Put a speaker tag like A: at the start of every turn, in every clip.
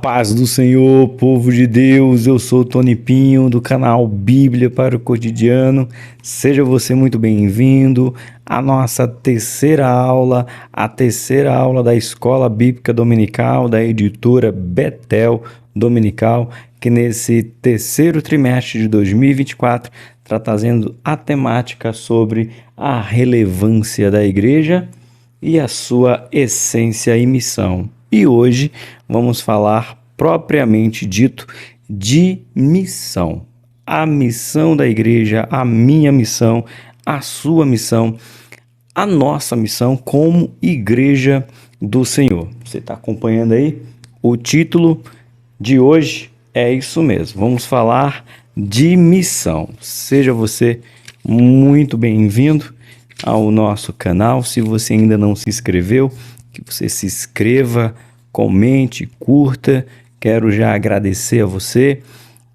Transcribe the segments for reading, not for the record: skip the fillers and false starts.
A: paz do Senhor, povo de Deus, eu sou Tony Pinho do canal Bíblia para o Cotidiano. Seja você muito bem-vindo à nossa terceira aula, a terceira aula da Escola Bíblica Dominical da editora Betel Dominical, que nesse terceiro trimestre de 2024 está trazendo a temática sobre a relevância da igreja e a sua essência e missão. E hoje vamos falar propriamente dito de missão. A missão da igreja, a minha missão, a sua missão, a nossa missão como igreja do Senhor. Você está acompanhando aí? O título de hoje é isso mesmo. Vamos falar de missão. Seja você muito bem-vindo ao nosso canal. Se você ainda não se inscreveu, que você se inscreva, comente, curta. Quero já agradecer a você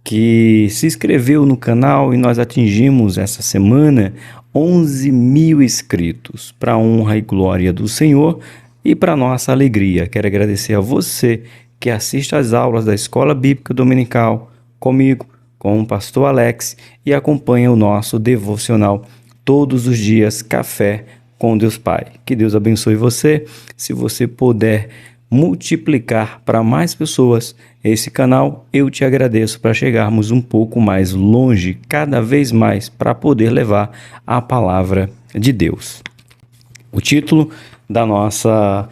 A: que se inscreveu no canal e nós atingimos essa semana 11 mil inscritos, para a honra e glória do Senhor e para nossa alegria. Quero agradecer a você que assiste às aulas da Escola Bíblica Dominical comigo, com o pastor Alex, e acompanha o nosso devocional todos os dias, Café com Deus Pai. Que Deus abençoe você. Se você puder multiplicar para mais pessoas esse canal, eu te agradeço, para chegarmos um pouco mais longe, cada vez mais, para poder levar a palavra de Deus. O título da nossa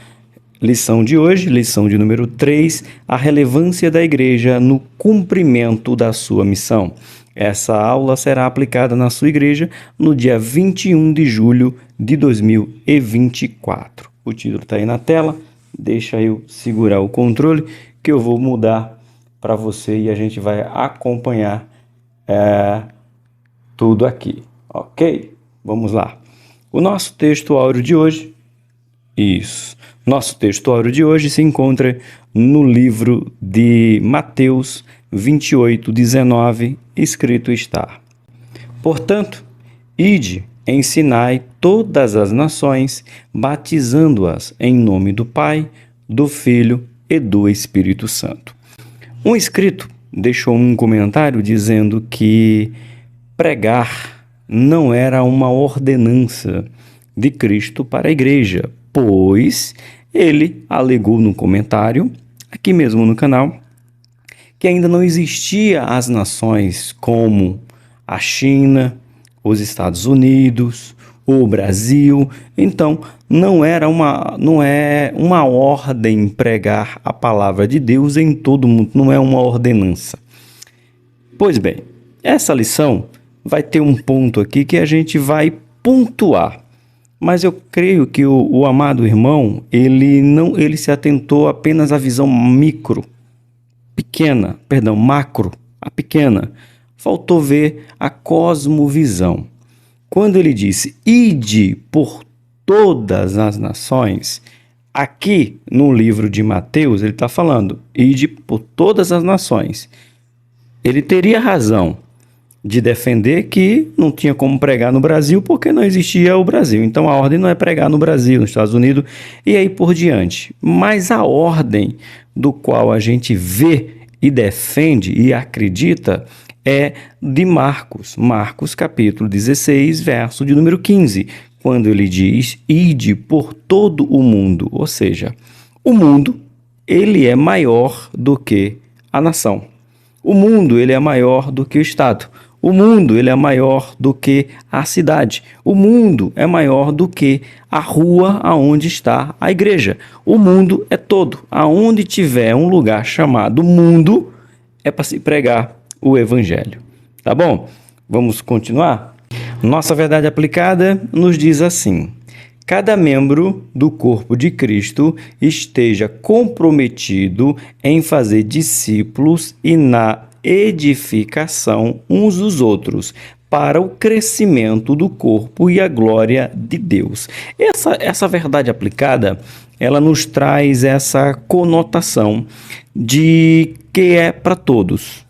A: lição de hoje, lição de número 3, a relevância da igreja no cumprimento da sua missão. Essa aula será aplicada na sua igreja no dia 21 de julho de 2024. O título está aí na tela, deixa eu segurar o controle que eu vou mudar para você e a gente vai acompanhar tudo aqui, ok? Vamos lá. O nosso texto áureo de hoje, nosso texto áureo de hoje se encontra no livro de Mateus 28:19, escrito está: Portanto, ide, ensinai todas as nações, batizando-as em nome do Pai, do Filho e do Espírito Santo. Um inscrito deixou um comentário dizendo que pregar não era uma ordenança de Cristo para a igreja, pois ele alegou no comentário, aqui mesmo no canal, que ainda não existia as nações como a China, os Estados Unidos, o Brasil. Então, não é uma ordem pregar a palavra de Deus em todo mundo, não é uma ordenança. Pois bem, essa lição vai ter um ponto aqui que a gente vai pontuar. Mas eu creio que o amado irmão, ele se atentou apenas à visão macro, a pequena. Faltou ver a cosmovisão. Quando ele disse, ide por todas as nações, aqui no livro de Mateus, ele está falando, ide por todas as nações. Ele teria razão de defender que não tinha como pregar no Brasil porque não existia o Brasil. Então a ordem não é pregar no Brasil, nos Estados Unidos e aí por diante. Mas a ordem do qual a gente vê e defende e acredita é de Marcos capítulo 16, verso de número 15, quando ele diz, ide por todo o mundo, ou seja, o mundo, ele é maior do que a nação. O mundo, ele é maior do que o Estado. O mundo, ele é maior do que a cidade. O mundo é maior do que a rua aonde está a igreja. O mundo é todo. Aonde tiver um lugar chamado mundo, é para se pregar o evangelho. Tá bom? Vamos continuar? Nossa verdade aplicada nos diz assim: cada membro do corpo de Cristo esteja comprometido em fazer discípulos e na edificação uns dos outros, para o crescimento do corpo e a glória de Deus. Essa verdade aplicada, ela nos traz essa conotação de que é para todos.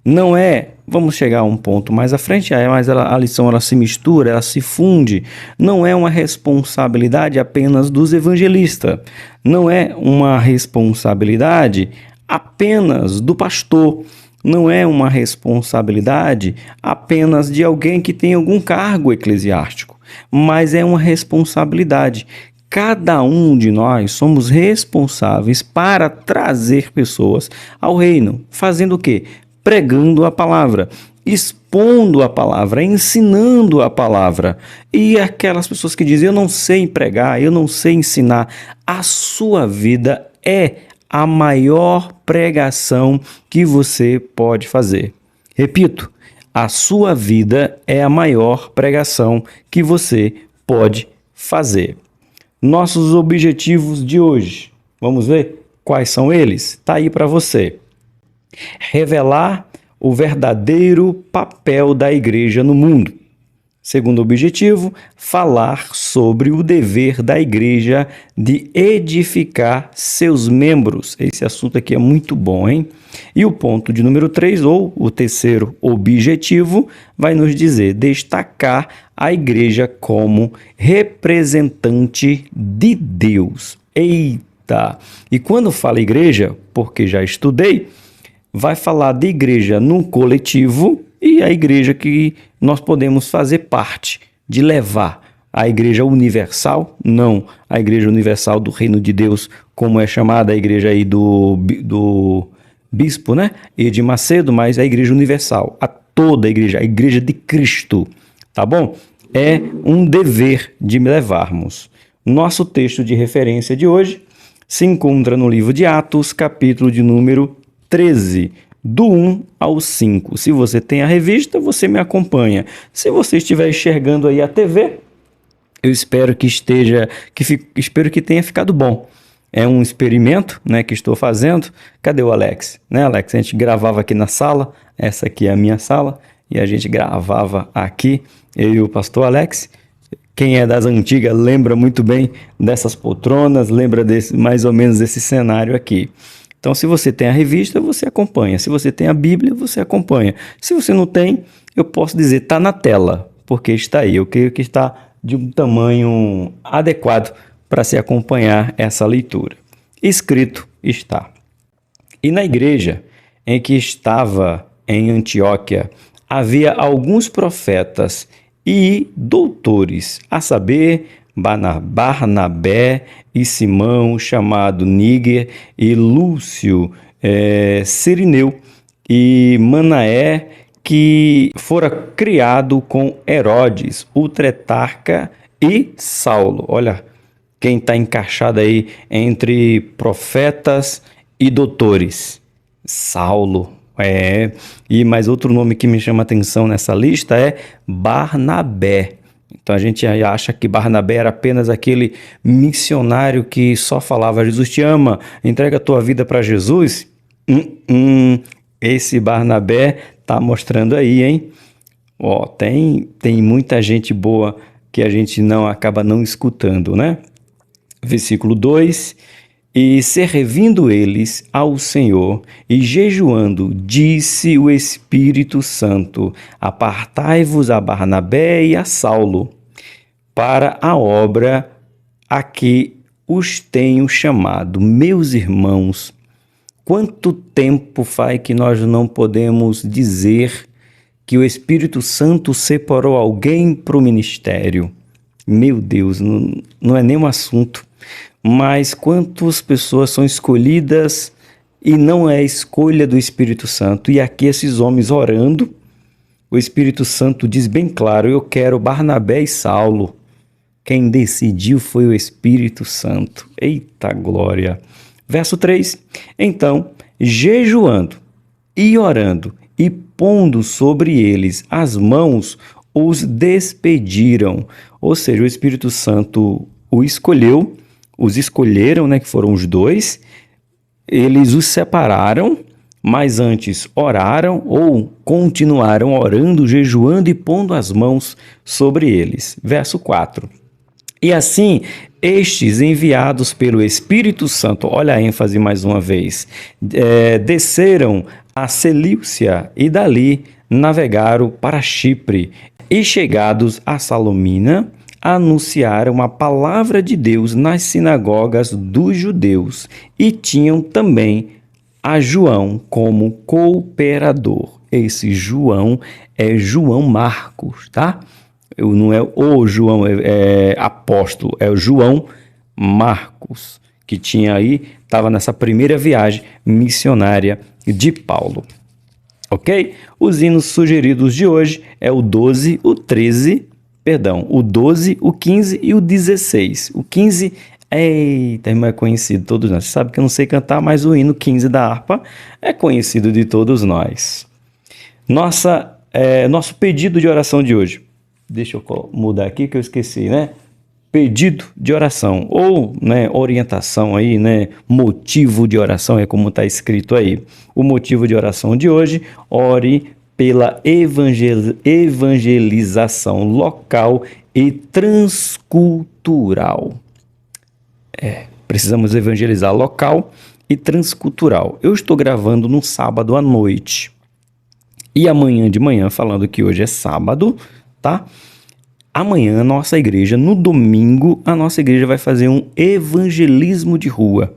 A: Não é, vamos chegar a um ponto mais à frente, mas a lição ela se mistura, ela se funde. Não é uma responsabilidade apenas dos evangelistas. Não é uma responsabilidade apenas do pastor, não é uma responsabilidade apenas de alguém que tem algum cargo eclesiástico, mas é uma responsabilidade. Cada um de nós somos responsáveis para trazer pessoas ao reino. Fazendo o quê? Pregando a palavra, expondo a palavra, ensinando a palavra. E aquelas pessoas que dizem, eu não sei pregar, eu não sei ensinar, a sua vida é a maior pregação que você pode fazer. Repito, a sua vida é a maior pregação que você pode fazer. Nossos objetivos de hoje, vamos ver quais são eles? Está aí para você. Revelar o verdadeiro papel da igreja no mundo. Segundo objetivo, falar sobre o dever da igreja de edificar seus membros. Esse assunto aqui é muito bom, hein? E o ponto de número 3, ou o terceiro objetivo, vai nos dizer destacar a igreja como representante de Deus. Eita! E quando fala igreja, porque já estudei, vai falar de igreja no coletivo e a igreja que nós podemos fazer parte, de levar. A igreja universal? Não. A igreja universal do reino de Deus, como é chamada a igreja aí do bispo, né? Edir Macedo, mas a igreja universal, a toda a igreja de Cristo, tá bom? É um dever de levarmos. Nosso texto de referência de hoje se encontra no livro de Atos, capítulo de número 13, do 1 ao 5. Se você tem a revista, você me acompanha. Se você estiver enxergando aí a TV, eu espero que espero que tenha ficado bom. É um experimento, né, que estou fazendo. Cadê o Alex? Né, Alex? A gente gravava aqui na sala. Essa aqui é a minha sala. E a gente gravava aqui, eu e o pastor Alex. Quem é das antigas lembra muito bem dessas poltronas, lembra mais ou menos desse cenário aqui. Então, se você tem a revista, você acompanha. Se você tem a Bíblia, você acompanha. Se você não tem, eu posso dizer, está na tela, porque está aí. Eu creio que está de um tamanho adequado para se acompanhar essa leitura. Escrito está. E na igreja em que estava em Antioquia, havia alguns profetas e doutores, a saber, Barnabé e Simão, chamado Níger, e Lúcio, Cirineu, e Manaé, que fora criado com Herodes, o tetrarca, e Saulo. Olha quem está encaixado aí entre profetas e doutores. Saulo. E mais outro nome que me chama a atenção nessa lista é Barnabé. Então a gente acha que Barnabé era apenas aquele missionário que só falava Jesus te ama, entrega a tua vida para Jesus. Esse Barnabé tá mostrando aí, hein? Ó, tem muita gente boa que a gente acaba não escutando, né? Versículo 2: E servindo eles ao Senhor e jejuando, disse o Espírito Santo: Apartai-vos a Barnabé e a Saulo para a obra a que os tenho chamado. Meus irmãos, quanto tempo faz que nós não podemos dizer que o Espírito Santo separou alguém para o ministério? Meu Deus, não é nem um assunto. Mas quantas pessoas são escolhidas e não é escolha do Espírito Santo? E aqui esses homens orando, o Espírito Santo diz bem claro: eu quero Barnabé e Saulo. Quem decidiu foi o Espírito Santo. Eita glória! Verso 3: Então, jejuando e orando e pondo sobre eles as mãos, os despediram. Ou seja, o Espírito Santo os escolheram, né, que foram os dois, eles os separaram, mas antes oraram ou continuaram orando, jejuando e pondo as mãos sobre eles. Verso 4. E assim, estes enviados pelo Espírito Santo, olha a ênfase mais uma vez, desceram a Selícia e dali navegaram para Chipre e chegados a Salomina, anunciaram a palavra de Deus nas sinagogas dos judeus e tinham também a João como cooperador. Esse João é João Marcos, tá? Não é o João apóstolo, é o João Marcos, que estava nessa primeira viagem missionária de Paulo. Ok? Os hinos sugeridos de hoje é o 12, o 12, o 15 e o 16. O 15, eita, é conhecido de todos nós. Você sabe que eu não sei cantar, mas o hino 15 da harpa é conhecido de todos nós. Nosso pedido de oração de hoje. Deixa eu mudar aqui que eu esqueci, né? Pedido de oração ou, né, orientação aí, né, motivo de oração é como está escrito aí. O motivo de oração de hoje: ore pela evangelização local e transcultural. Precisamos evangelizar local e transcultural. Eu estou gravando no sábado à noite e amanhã de manhã, falando que hoje é sábado, tá? Amanhã, no domingo, a nossa igreja vai fazer um evangelismo de rua.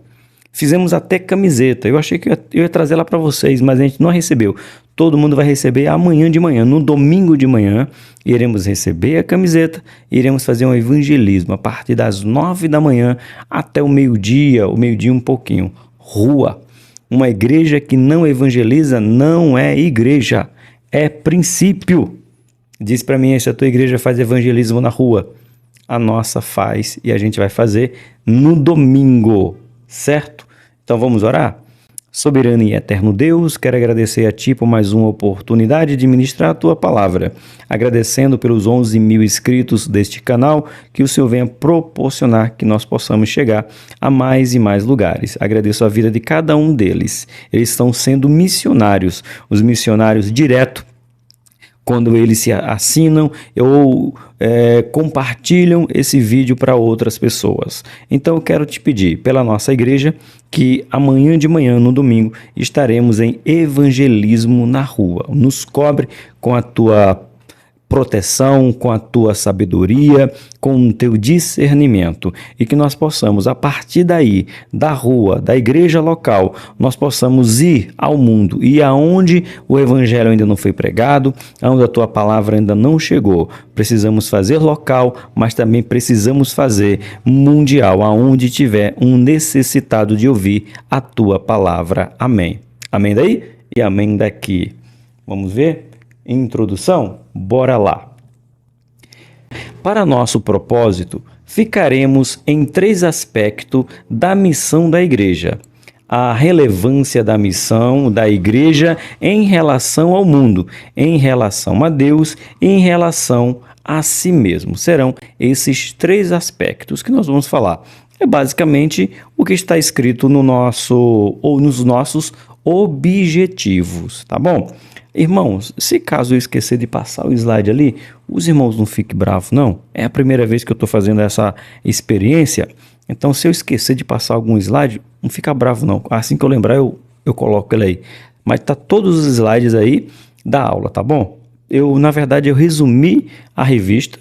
A: Fizemos até camiseta. Eu achei que eu ia trazer ela para vocês, mas a gente não recebeu. Todo mundo vai receber amanhã de manhã. No domingo de manhã, iremos receber a camiseta e iremos fazer um evangelismo a partir das 9 da manhã até o meio-dia um pouquinho. Rua. Uma igreja que não evangeliza não é igreja, é princípio. Diz para mim se a tua igreja faz evangelismo na rua. A nossa faz e a gente vai fazer no domingo, certo? Então vamos orar? Soberano e eterno Deus, quero agradecer a Ti por mais uma oportunidade de ministrar a Tua palavra. Agradecendo pelos 11 mil inscritos deste canal, que o Senhor venha proporcionar que nós possamos chegar a mais e mais lugares. Agradeço a vida de cada um deles. Eles estão sendo missionários, os missionários direto, quando eles se assinam ou compartilham esse vídeo para outras pessoas. Então eu quero te pedir, pela nossa igreja, que amanhã de manhã, no domingo, estaremos em evangelismo na rua. Nos cobre com a tua proteção, com a tua sabedoria, com o teu discernimento, e que nós possamos, a partir daí, da rua, da igreja local, nós possamos ir ao mundo e aonde o evangelho ainda não foi pregado, aonde a tua palavra ainda não chegou. Precisamos fazer local, mas também precisamos fazer mundial, aonde tiver um necessitado de ouvir a tua palavra. Amém. Amém daí e amém daqui. Vamos ver? Introdução? Bora lá. Para nosso propósito, ficaremos em 3 aspectos da missão da igreja: a relevância da missão da igreja em relação ao mundo, em relação a Deus e em relação a si mesmo. Serão esses 3 aspectos que nós vamos falar. É basicamente o que está escrito no nos nossos objetivos, tá bom? Irmãos, se caso eu esquecer de passar o slide ali, os irmãos não fiquem bravos, não. É a primeira vez que eu estou fazendo essa experiência, então se eu esquecer de passar algum slide, não fica bravo não. Assim que eu lembrar, eu coloco ele aí. Mas tá todos os slides aí da aula, tá bom? Na verdade, eu resumi a revista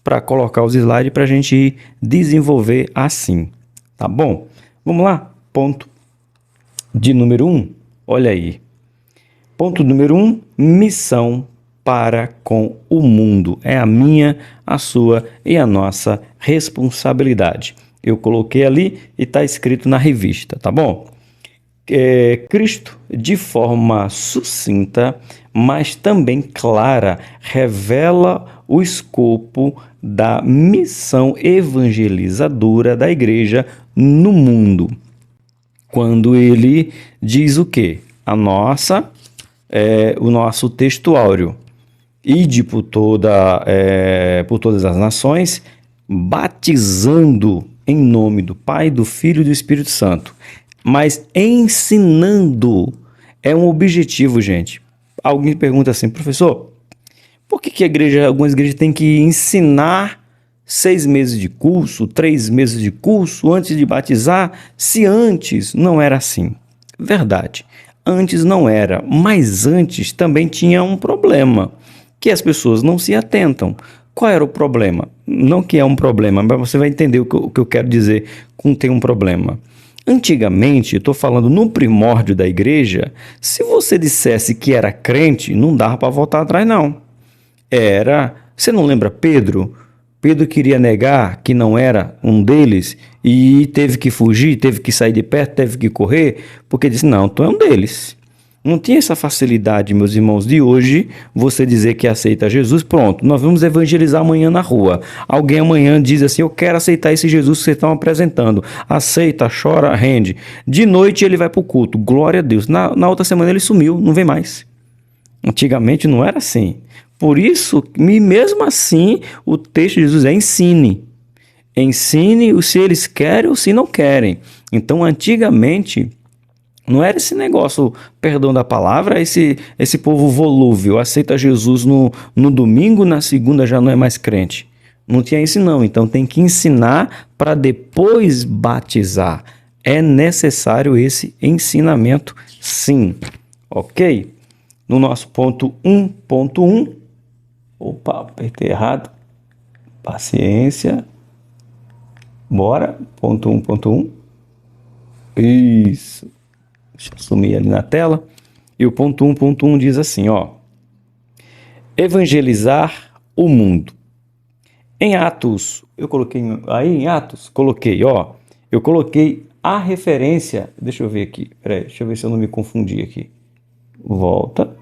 A: para colocar os slides para a gente desenvolver assim, tá bom? Vamos lá? Ponto de número 1, olha aí. Ponto número 1, missão para com o mundo. É a minha, a sua e a nossa responsabilidade. Eu coloquei ali e está escrito na revista, tá bom? Cristo, de forma sucinta, mas também clara, revela o escopo da missão evangelizadora da igreja no mundo. Quando ele diz o quê? O nosso textuário: ide por todas as nações, batizando em nome do Pai, do Filho e do Espírito Santo. Mas ensinando é um objetivo, gente. Alguém pergunta assim: professor, por que algumas igrejas têm que ensinar 6 meses de curso, 3 meses de curso antes de batizar, se antes não era assim? Verdade. Antes não era, mas antes também tinha um problema, que as pessoas não se atentam. Qual era o problema? Não que é um problema, mas você vai entender o que eu quero dizer com tem um problema. Antigamente, eu estou falando no primórdio da igreja, se você dissesse que era crente, não dava para voltar atrás, não. Você não lembra Pedro? Pedro queria negar que não era um deles e teve que fugir, teve que sair de perto, teve que correr, porque disse: não, tu é um deles. Não tinha essa facilidade, meus irmãos, de hoje você dizer que aceita Jesus, pronto, nós vamos evangelizar amanhã na rua. Alguém amanhã diz assim: eu quero aceitar esse Jesus que vocês estão apresentando. Aceita, chora, rende. De noite ele vai para o culto, glória a Deus. Na outra semana ele sumiu, não vem mais. Antigamente não era assim. Por isso, mesmo assim, o texto de Jesus é ensine. Ensine se eles querem ou se não querem. Então, antigamente, não era esse negócio, perdão da palavra, esse povo volúvel, aceita Jesus no domingo, na segunda já não é mais crente. Não tinha isso não, então tem que ensinar para depois batizar. É necessário esse ensinamento, sim. Ok? No nosso ponto 1.1, opa, apertei errado, paciência, bora, ponto 1.1, isso, deixa eu sumir ali na tela, e o ponto 1.1 diz assim, ó, evangelizar o mundo. Em Atos, eu coloquei aí em Atos, eu coloquei a referência, deixa eu ver aqui, peraí, deixa eu ver se eu não me confundi aqui, volta,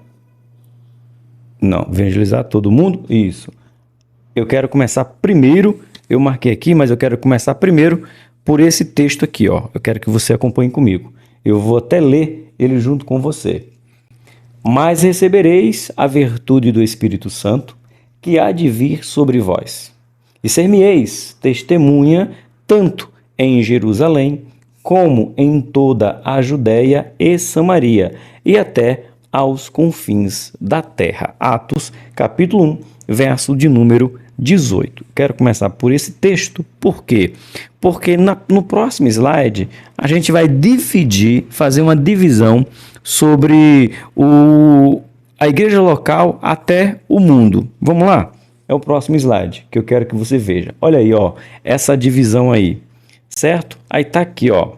A: não, evangelizar todo mundo, isso, eu quero começar primeiro, eu marquei aqui, mas eu quero começar primeiro por esse texto aqui, ó, eu quero que você acompanhe comigo, eu vou até ler ele junto com você. Mas recebereis a virtude do Espírito Santo, que há de vir sobre vós. E ser-me-eis testemunha tanto em Jerusalém, como em toda a Judéia e Samaria, e até aos confins da terra. Atos, capítulo 1, verso de número 18. Quero começar por esse texto, por quê? Porque no próximo slide, a gente vai fazer uma divisão sobre a igreja local até o mundo. Vamos lá? É o próximo slide que eu quero que você veja. Olha aí, ó, essa divisão aí, certo? Aí tá aqui, ó.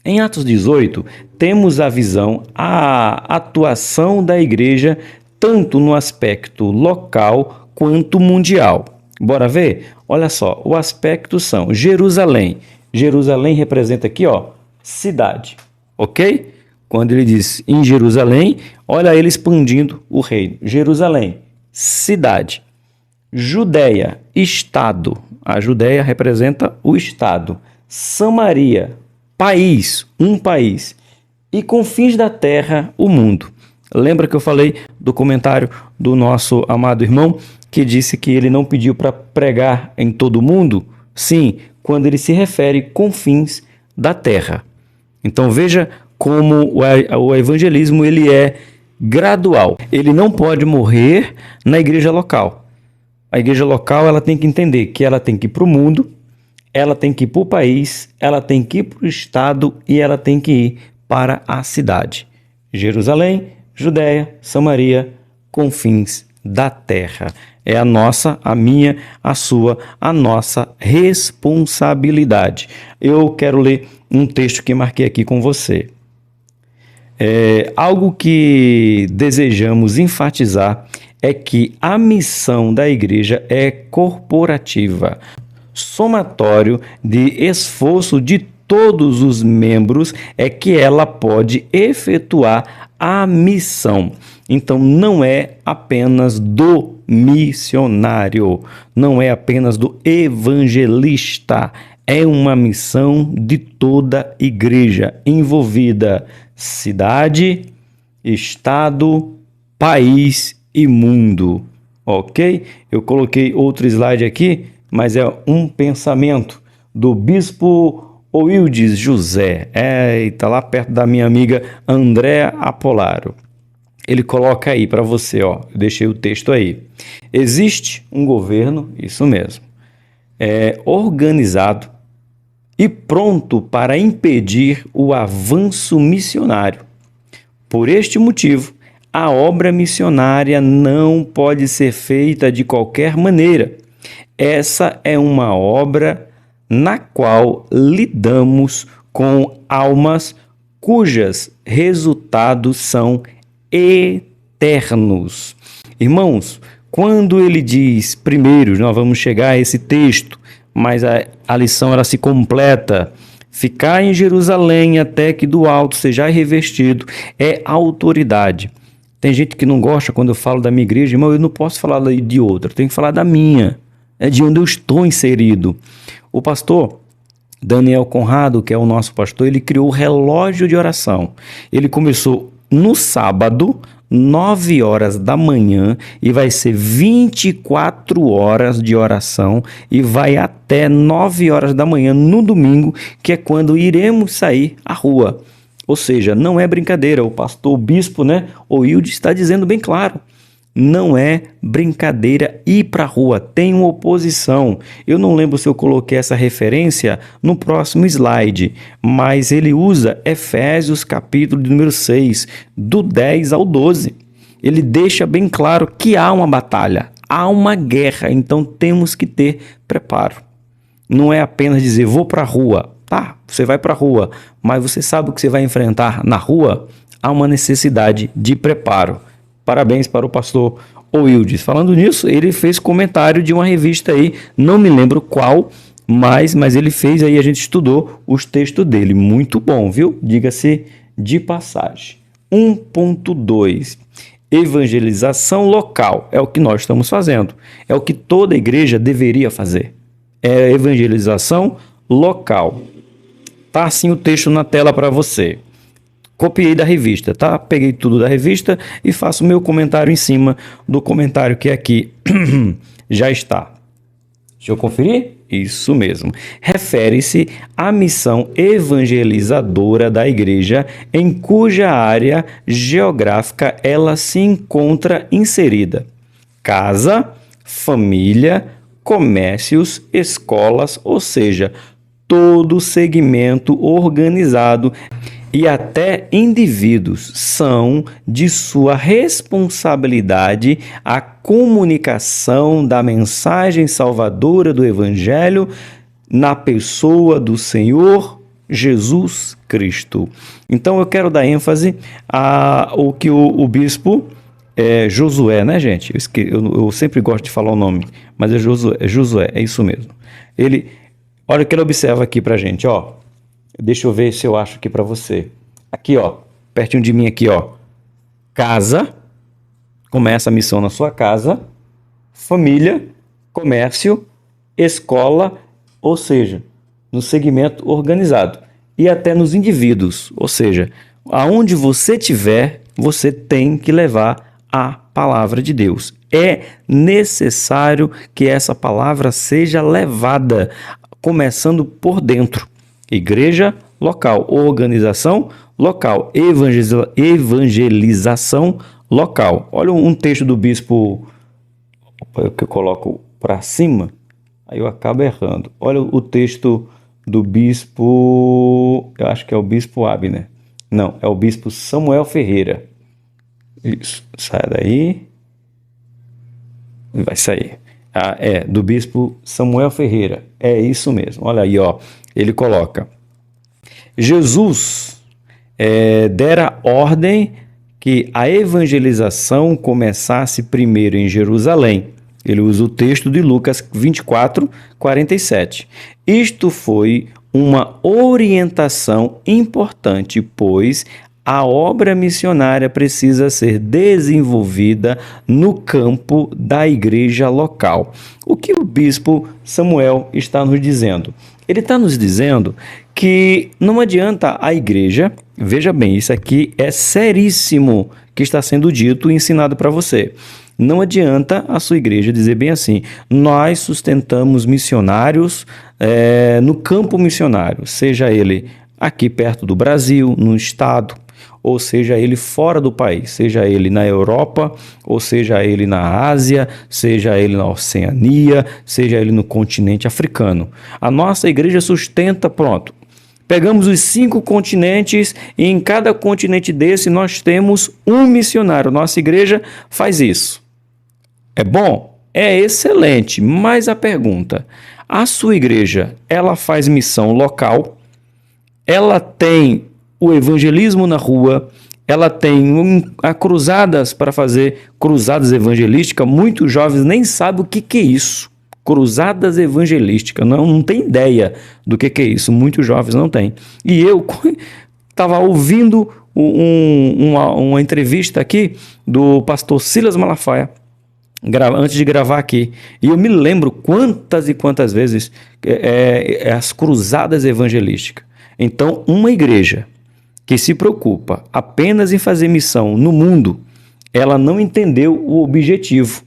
A: Em Atos 18, temos a visão, a atuação da igreja, tanto no aspecto local quanto mundial. Bora ver? Olha só, o aspecto são Jerusalém. Jerusalém representa aqui, ó, cidade, ok? Quando ele diz em Jerusalém, olha ele expandindo o reino. Jerusalém, cidade. Judéia, estado. A Judéia representa o estado. Samaria, país, um país. E confins da terra, o mundo. Lembra que eu falei do comentário do nosso amado irmão que disse que ele não pediu para pregar em todo o mundo? Sim, quando ele se refere confins da terra. Então veja como o evangelismo ele é gradual. Ele não pode morrer na igreja local. A igreja local ela tem que entender que ela tem que ir para o mundo, ela tem que ir para o país, ela tem que ir para o estado e ela tem que ir para a cidade. Jerusalém, Judéia, Samaria, confins da terra. É a nossa, a minha, a sua, a nossa responsabilidade. Eu quero ler um texto que marquei aqui com você. Algo que desejamos enfatizar é que a missão da igreja é corporativa, somatório de esforço de todos os membros é que ela pode efetuar a missão. Então, não é apenas do missionário, não é apenas do evangelista, é uma missão de toda a igreja envolvida, cidade, estado, país e mundo, ok? Eu coloquei outro slide aqui, mas é um pensamento do bispo Oildes José, está lá perto da minha amiga Andréa Apolaro. Ele coloca aí para você, ó, eu deixei o texto aí. Existe um governo, isso mesmo, organizado e pronto para impedir o avanço missionário. Por este motivo, a obra missionária não pode ser feita de qualquer maneira. Essa é uma obra na qual lidamos com almas cujas resultados são eternos. Irmãos, quando ele diz, primeiro, nós vamos chegar a esse texto, mas a lição ela se completa. Ficar em Jerusalém até que do alto seja revestido é autoridade. Tem gente que não gosta quando eu falo da minha igreja, irmão, eu não posso falar de outra, eu tenho que falar da minha, é de onde eu estou inserido. O pastor Daniel Conrado, que é o nosso pastor, ele criou o relógio de oração. Ele começou no sábado, 9 horas da manhã, e vai ser 24 horas de oração, e vai até 9 horas da manhã no domingo, que é quando iremos sair à rua. Ou seja, não é brincadeira, o pastor, o bispo, o Wilde está dizendo bem claro. Não é brincadeira ir para a rua, tem uma oposição. Eu não lembro se eu coloquei essa referência no próximo slide, mas ele usa Efésios capítulo número 6, do 10 ao 12. Ele deixa bem claro que há uma batalha, há uma guerra, então temos que ter preparo. Não é apenas dizer, vou para a rua. Tá, você vai para a rua, mas você sabe o que você vai enfrentar na rua? Há uma necessidade de preparo. Parabéns para o pastor Wildes. Falando nisso, ele fez comentário de uma revista aí, não me lembro qual, mas ele fez aí, a gente estudou os textos dele. Muito bom, viu? Diga-se de passagem. 1.2. Evangelização local. É o que nós estamos fazendo. É o que toda igreja deveria fazer. É evangelização local. Tá assim o texto na tela para você. Copiei da revista, tá? Peguei tudo da revista e faço meu comentário em cima do comentário que aqui já está. Deixa eu conferir? Isso mesmo. Refere-se à missão evangelizadora da igreja em cuja área geográfica ela se encontra inserida. Casa, família, comércios, escolas, ou seja, todo segmento organizado e até indivíduos são de sua responsabilidade a comunicação da mensagem salvadora do Evangelho na pessoa do Senhor Jesus Cristo. Então eu quero dar ênfase ao que o bispo Josué, né, gente? Eu sempre gosto de falar o nome, mas é Josué, é isso mesmo. Olha o que ele observa aqui pra gente, ó. Deixa eu ver se eu acho aqui para você. Aqui, ó, pertinho de mim aqui, ó. Casa, começa a missão na sua casa. Família, comércio, escola, ou seja, no segmento organizado. E até nos indivíduos, ou seja, aonde você estiver, você tem que levar a palavra de Deus. É necessário que essa palavra seja levada, começando por dentro. Igreja local, organização local, evangelização local. Olha um texto do bispo que eu coloco para cima, aí eu acabo errando. Olha o texto do bispo, eu acho que é o bispo Abner. Não, é o bispo Samuel Ferreira. Isso, sai daí. Vai sair. Do bispo Samuel Ferreira. É isso mesmo. Olha aí, ó. Ele coloca: Jesus dera ordem que a evangelização começasse primeiro em Jerusalém. Ele usa o texto de Lucas 24, 47. Isto foi uma orientação importante, pois a obra missionária precisa ser desenvolvida no campo da igreja local. O que o bispo Samuel está nos dizendo? Ele está nos dizendo que não adianta a igreja, veja bem, isso aqui é seríssimo que está sendo dito e ensinado para você. Não adianta a sua igreja dizer bem assim, nós sustentamos missionários no campo missionário, seja ele aqui perto do Brasil, no estado, ou seja ele fora do país, seja ele na Europa, ou seja ele na Ásia, seja ele na Oceania, seja ele no continente africano. A nossa igreja sustenta, pronto. Pegamos os 5 continentes e em cada continente desse nós temos um missionário. Nossa igreja faz isso. É bom? É excelente, mas a pergunta, a sua igreja, ela faz missão local? ela tem o evangelismo na rua, ela tem cruzadas para fazer cruzadas evangelísticas. Muitos jovens nem sabem o que é isso. Cruzadas evangelísticas, não tem ideia do que é isso. Muitos jovens não têm. E eu estava ouvindo uma entrevista aqui do pastor Silas Malafaia, antes de gravar aqui, e eu me lembro quantas e quantas vezes as cruzadas evangelísticas. Então, uma igreja que se preocupa apenas em fazer missão no mundo, ela não entendeu o objetivo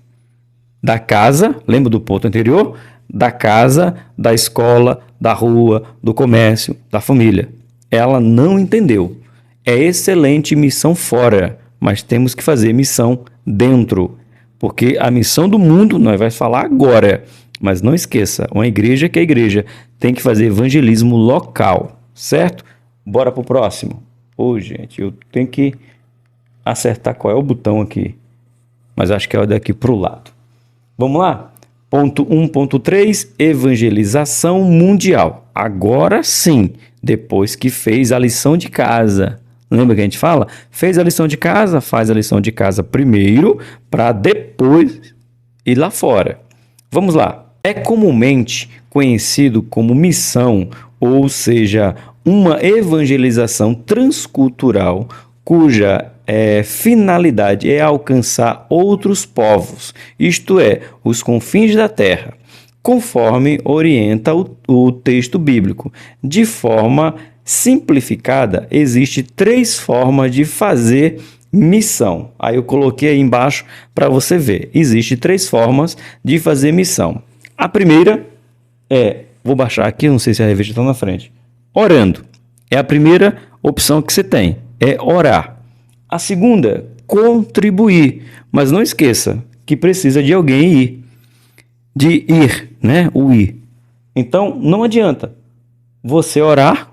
A: da casa, lembra do ponto anterior? Da casa, da escola, da rua, do comércio, da família. Ela não entendeu. É excelente missão fora, mas temos que fazer missão dentro. Porque a missão do mundo, nós vamos falar agora, mas não esqueça, uma igreja que é igreja tem que fazer evangelismo local, certo? Bora pro próximo. Ô, gente, eu tenho que acertar qual é o botão aqui, mas acho que é o daqui pro lado. Vamos lá? Ponto 1.3, evangelização mundial. Agora sim, depois que fez a lição de casa. Lembra que a gente fala? Fez a lição de casa, faz a lição de casa primeiro, para depois ir lá fora. Vamos lá. É comumente conhecido como missão, ou seja, uma evangelização transcultural, cuja finalidade é alcançar outros povos, isto é, os confins da terra, conforme orienta o texto bíblico. De forma simplificada, existe 3 formas de fazer missão. Aí eu coloquei aí embaixo para você ver. Existe 3 formas de fazer missão. A primeira vou baixar aqui, não sei se a revista está na frente. Orando. É a primeira opção que você tem, é orar. A segunda, contribuir. Mas não esqueça que precisa de alguém ir, né? O ir. Então, não adianta você orar,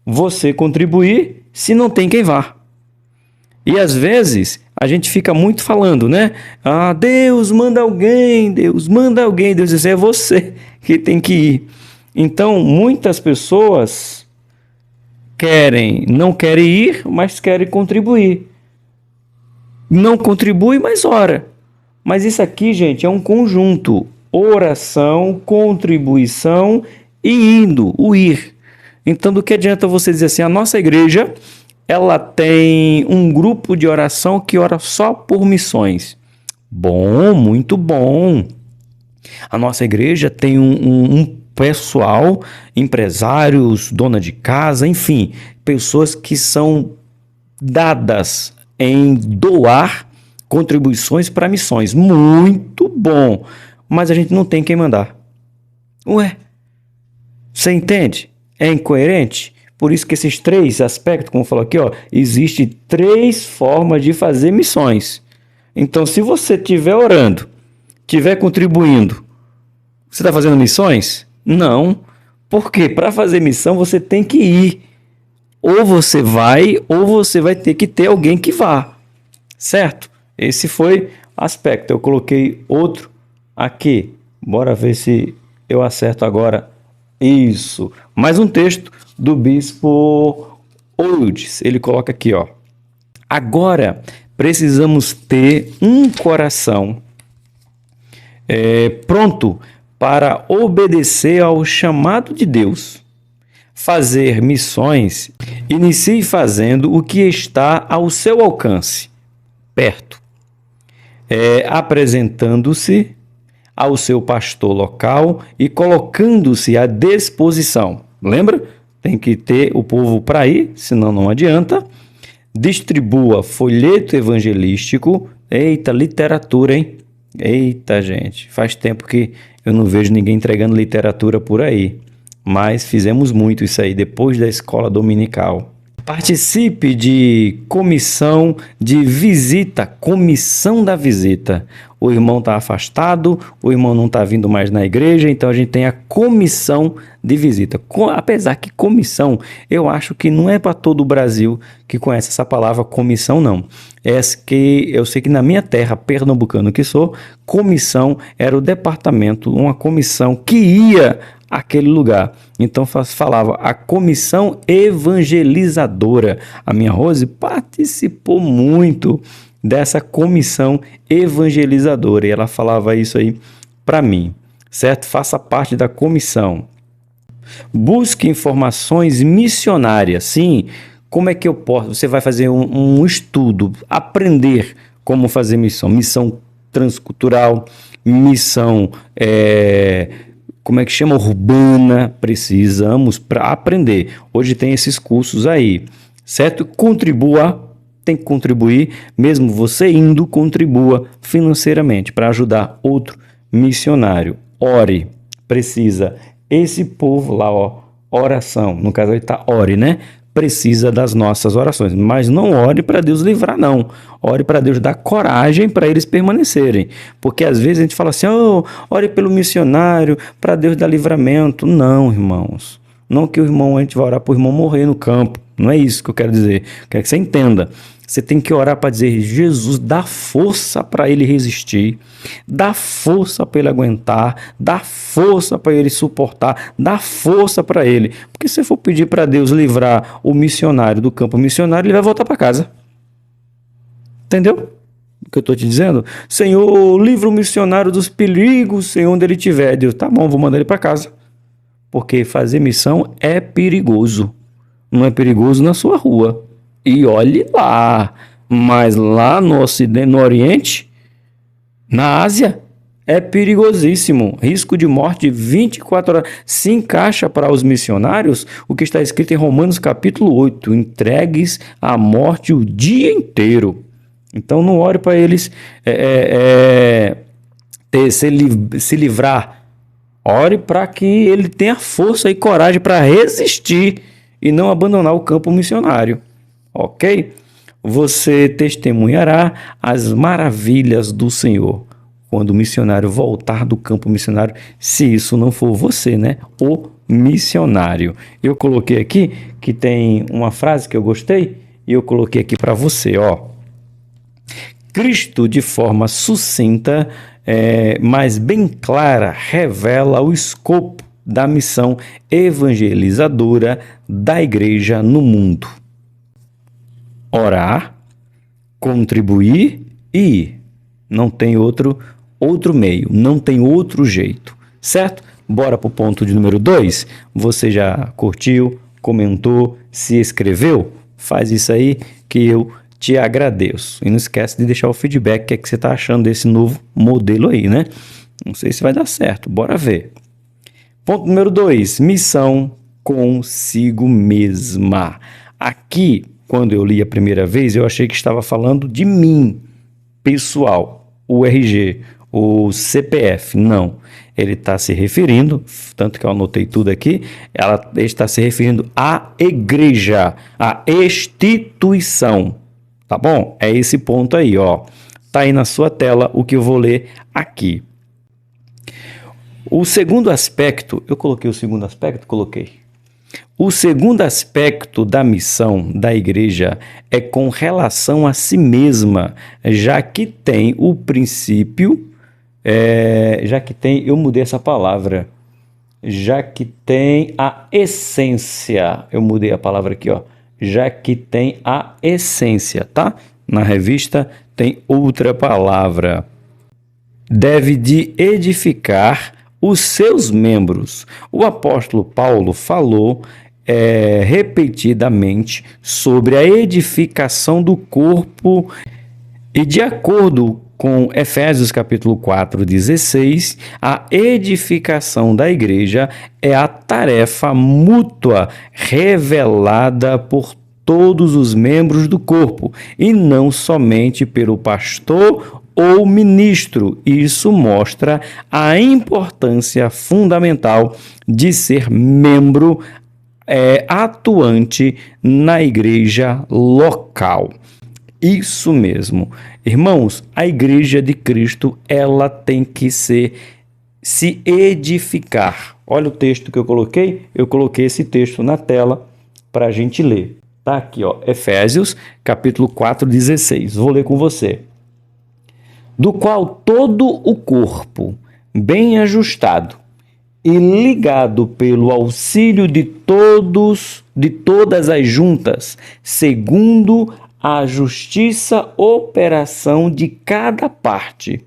A: você contribuir, se não tem quem vá. E às vezes a gente fica muito falando, né? Ah, Deus manda alguém, Deus manda alguém. Deus diz, é você que tem que ir. Então, muitas pessoas não querem ir, mas querem contribuir. Não contribui, mas ora. Mas isso aqui, gente, é um conjunto. Oração, contribuição e indo, o ir. Então, do que adianta você dizer assim, a nossa igreja, ela tem um grupo de oração que ora só por missões. Bom, muito bom. A nossa igreja tem um pessoal, empresários, dona de casa, enfim, pessoas que são dadas em doar contribuições para missões. Muito bom. Mas a gente não tem quem mandar. Ué, você entende? É incoerente? Por isso que esses 3 aspectos, como eu falo aqui, existem 3 formas de fazer missões. Então, se você estiver orando, estiver contribuindo, você está fazendo missões? Não. Porque para fazer missão você tem que ir. Ou você vai ter que ter alguém que vá. Certo? Esse foi o aspecto. Eu coloquei outro aqui. Bora ver se eu acerto agora. Isso. Mais um texto do bispo Eudes. Ele coloca aqui, Agora precisamos ter um coração pronto para obedecer ao chamado de Deus. Fazer missões, inicie fazendo o que está ao seu alcance, perto. Apresentando-se ao seu pastor local e colocando-se à disposição. Lembra? Tem que ter o povo para ir, senão não adianta. Distribua folheto evangelístico. Eita, literatura, hein? Eita, gente, faz tempo que eu não vejo ninguém entregando literatura por aí, mas fizemos muito isso aí depois da escola dominical. Participe de comissão de visita, comissão da visita, o irmão está afastado, o irmão não está vindo mais na igreja, então a gente tem a comissão de visita. Apesar que comissão, eu acho que não é para todo o Brasil que conhece essa palavra comissão, não. Que eu sei que na minha terra, pernambucano que sou, comissão era o departamento, uma comissão que ia àquele lugar. Então falava a comissão evangelizadora. A minha Rose participou muito dessa comissão evangelizadora e ela falava isso aí para mim, certo? Faça parte da comissão. Busque informações missionárias. Sim, como é que eu posso? Você vai fazer um estudo, aprender como fazer missão transcultural, missão, como é que chama? Urbana. Precisamos para aprender. Hoje tem esses cursos aí, certo? Contribua, tem que contribuir, mesmo você indo, contribua financeiramente para ajudar outro missionário. Ore, precisa. Esse povo lá, ó, oração, no caso aí tá ore, né? Precisa das nossas orações, mas não ore para Deus livrar, não. Ore para Deus dar coragem para eles permanecerem, porque às vezes a gente fala assim, ore pelo missionário, para Deus dar livramento. Não, irmãos, não que a gente vai orar para o irmão morrer no campo, não é isso que eu quero dizer, quero que você entenda. Você tem que orar para dizer, Jesus, dá força para ele resistir, dá força para ele aguentar, dá força para ele suportar, dá força para ele. Porque se for pedir para Deus livrar o missionário do campo missionário, ele vai voltar para casa. Entendeu o que eu estou te dizendo? Senhor, livra o missionário dos perigos, Senhor, onde ele estiver. Deus, tá bom, vou mandar ele para casa. Porque fazer missão é perigoso. Não é perigoso na sua rua. E olhe lá, mas lá no Ocidente, no Oriente, na Ásia, é perigosíssimo. Risco de morte 24 horas. Se encaixa para os missionários o que está escrito em Romanos capítulo 8, entregues à morte o dia inteiro. Então não ore para eles se livrar. Ore para que ele tenha força e coragem para resistir e não abandonar o campo missionário. Ok? Você testemunhará as maravilhas do Senhor quando o missionário voltar do campo missionário, se isso não for você, né? O missionário. Eu coloquei aqui que tem uma frase que eu gostei e eu coloquei aqui para você, ó. Cristo, de forma sucinta, mas bem clara, revela o escopo da missão evangelizadora da igreja no mundo. Orar, contribuir e ir. Não tem outro meio, não tem outro jeito, certo? Bora para o ponto de número 2. Você já curtiu, comentou, se inscreveu? Faz isso aí que eu te agradeço. E não esquece de deixar o feedback, o que é que você está achando desse novo modelo aí, né? Não sei se vai dar certo, bora ver. Ponto número 2, missão consigo mesma. Aqui, quando eu li a primeira vez, eu achei que estava falando de mim, pessoal, o RG, o CPF. Não, ele está se referindo, tanto que eu anotei tudo aqui, ele está se referindo à igreja, à instituição, tá bom? É esse ponto aí, ó. Tá aí na sua tela o que eu vou ler aqui. O segundo aspecto, eu coloquei o segundo aspecto? Coloquei. O segundo aspecto da missão da igreja é com relação a si mesma, já que tem o princípio, eu mudei essa palavra, já que tem a essência, eu mudei a palavra aqui, ó, já que tem a essência, tá? Na revista tem outra palavra. Deve de edificar os seus membros. O apóstolo Paulo falou repetidamente sobre a edificação do corpo e, de acordo com Efésios capítulo 4, 16, a edificação da igreja é a tarefa mútua revelada por todos os membros do corpo e não somente pelo pastor ou ministro. Isso mostra a importância fundamental de ser membro atuante na igreja local. Isso mesmo. Irmãos, a igreja de Cristo, ela tem que se edificar. Olha o texto que eu coloquei. Eu coloquei esse texto na tela para a gente ler. Tá aqui, ó, Efésios, capítulo 4, 16. Vou ler com você. Do qual todo o corpo, bem ajustado e ligado pelo auxílio de todas as juntas, segundo a justiça operação de cada parte,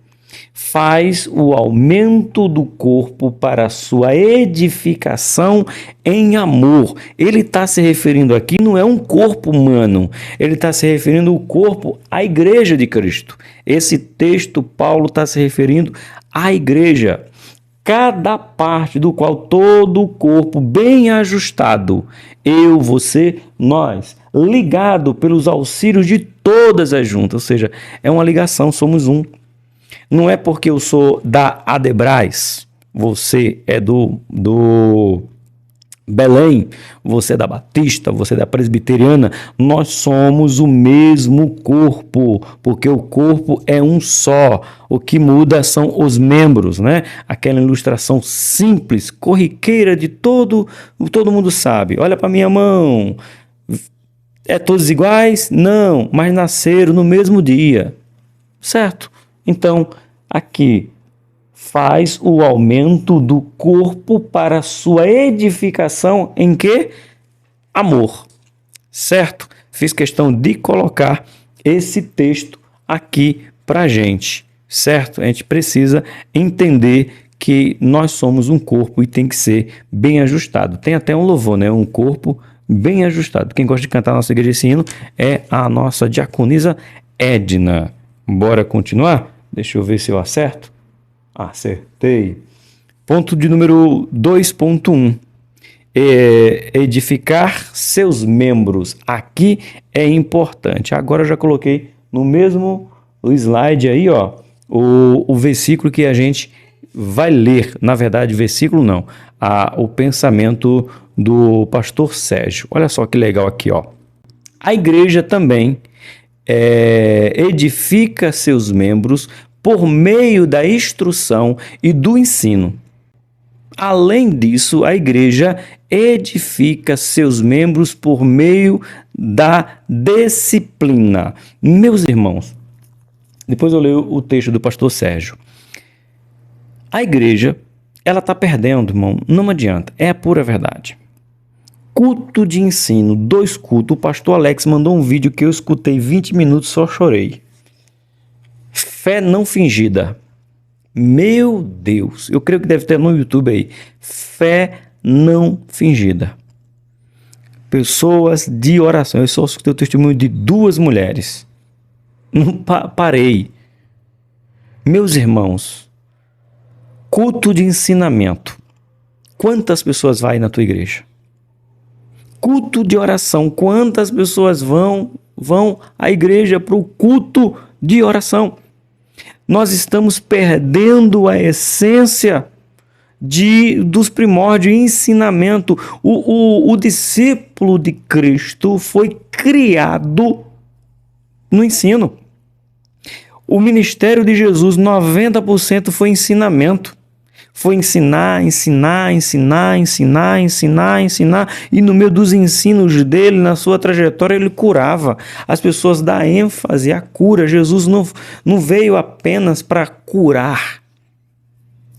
A: faz o aumento do corpo para a sua edificação em amor. Ele está se referindo aqui, não é um corpo humano, ele está se referindo ao corpo, à igreja de Cristo. Esse texto, Paulo está se referindo à igreja. Cada parte do qual todo o corpo bem ajustado, eu, você, nós, ligado pelos auxílios de todas as juntas, ou seja, é uma ligação, somos um. Não é porque eu sou da Adebras, você é do Belém, você é da Batista, você é da Presbiteriana, nós somos o mesmo corpo, porque o corpo é um só. O que muda são os membros, né? Aquela ilustração simples, corriqueira de todo mundo sabe. Olha para minha mão. É todos iguais? Não, mas nasceram no mesmo dia. Certo? Então, aqui faz o aumento do corpo para sua edificação em que? Amor. Certo? Fiz questão de colocar esse texto aqui para a gente. Certo? A gente precisa entender que nós somos um corpo e tem que ser bem ajustado. Tem até um louvor, né? Um corpo bem ajustado. Quem gosta de cantar na nossa igreja esse hino é a nossa diaconisa Edna. Bora continuar? Deixa eu ver se eu acerto. Acertei. Ponto de número 2.1. Edificar seus membros. Aqui é importante. Agora eu já coloquei no mesmo slide aí, ó, o versículo que a gente vai ler. Na verdade, versículo não. O pensamento do pastor Sérgio. Olha só que legal aqui, ó. A igreja também edifica seus membros por meio da instrução e do ensino. Além disso, a igreja edifica seus membros por meio da disciplina. Meus irmãos, depois eu leio o texto do pastor Sérgio. A igreja, ela está perdendo, irmão, não adianta, é a pura verdade. Culto de ensino, 2 cultos. O pastor Alex mandou um vídeo que eu escutei 20 minutos, só chorei. Fé não fingida. Meu Deus, eu creio que deve ter no YouTube aí. Fé não fingida. Pessoas de oração. Eu só escutei o testemunho de 2 mulheres. Não parei. Meus irmãos, culto de ensinamento. Quantas pessoas vai na tua igreja? Culto de oração. Quantas pessoas vão à igreja para o culto de oração? Nós estamos perdendo a essência dos primórdios de ensinamento. O discípulo de Cristo foi criado no ensino. O ministério de Jesus, 90% foi ensinamento. Foi ensinar. E no meio dos ensinos dele, na sua trajetória, ele curava. As pessoas dão ênfase à cura. Jesus não veio apenas para curar.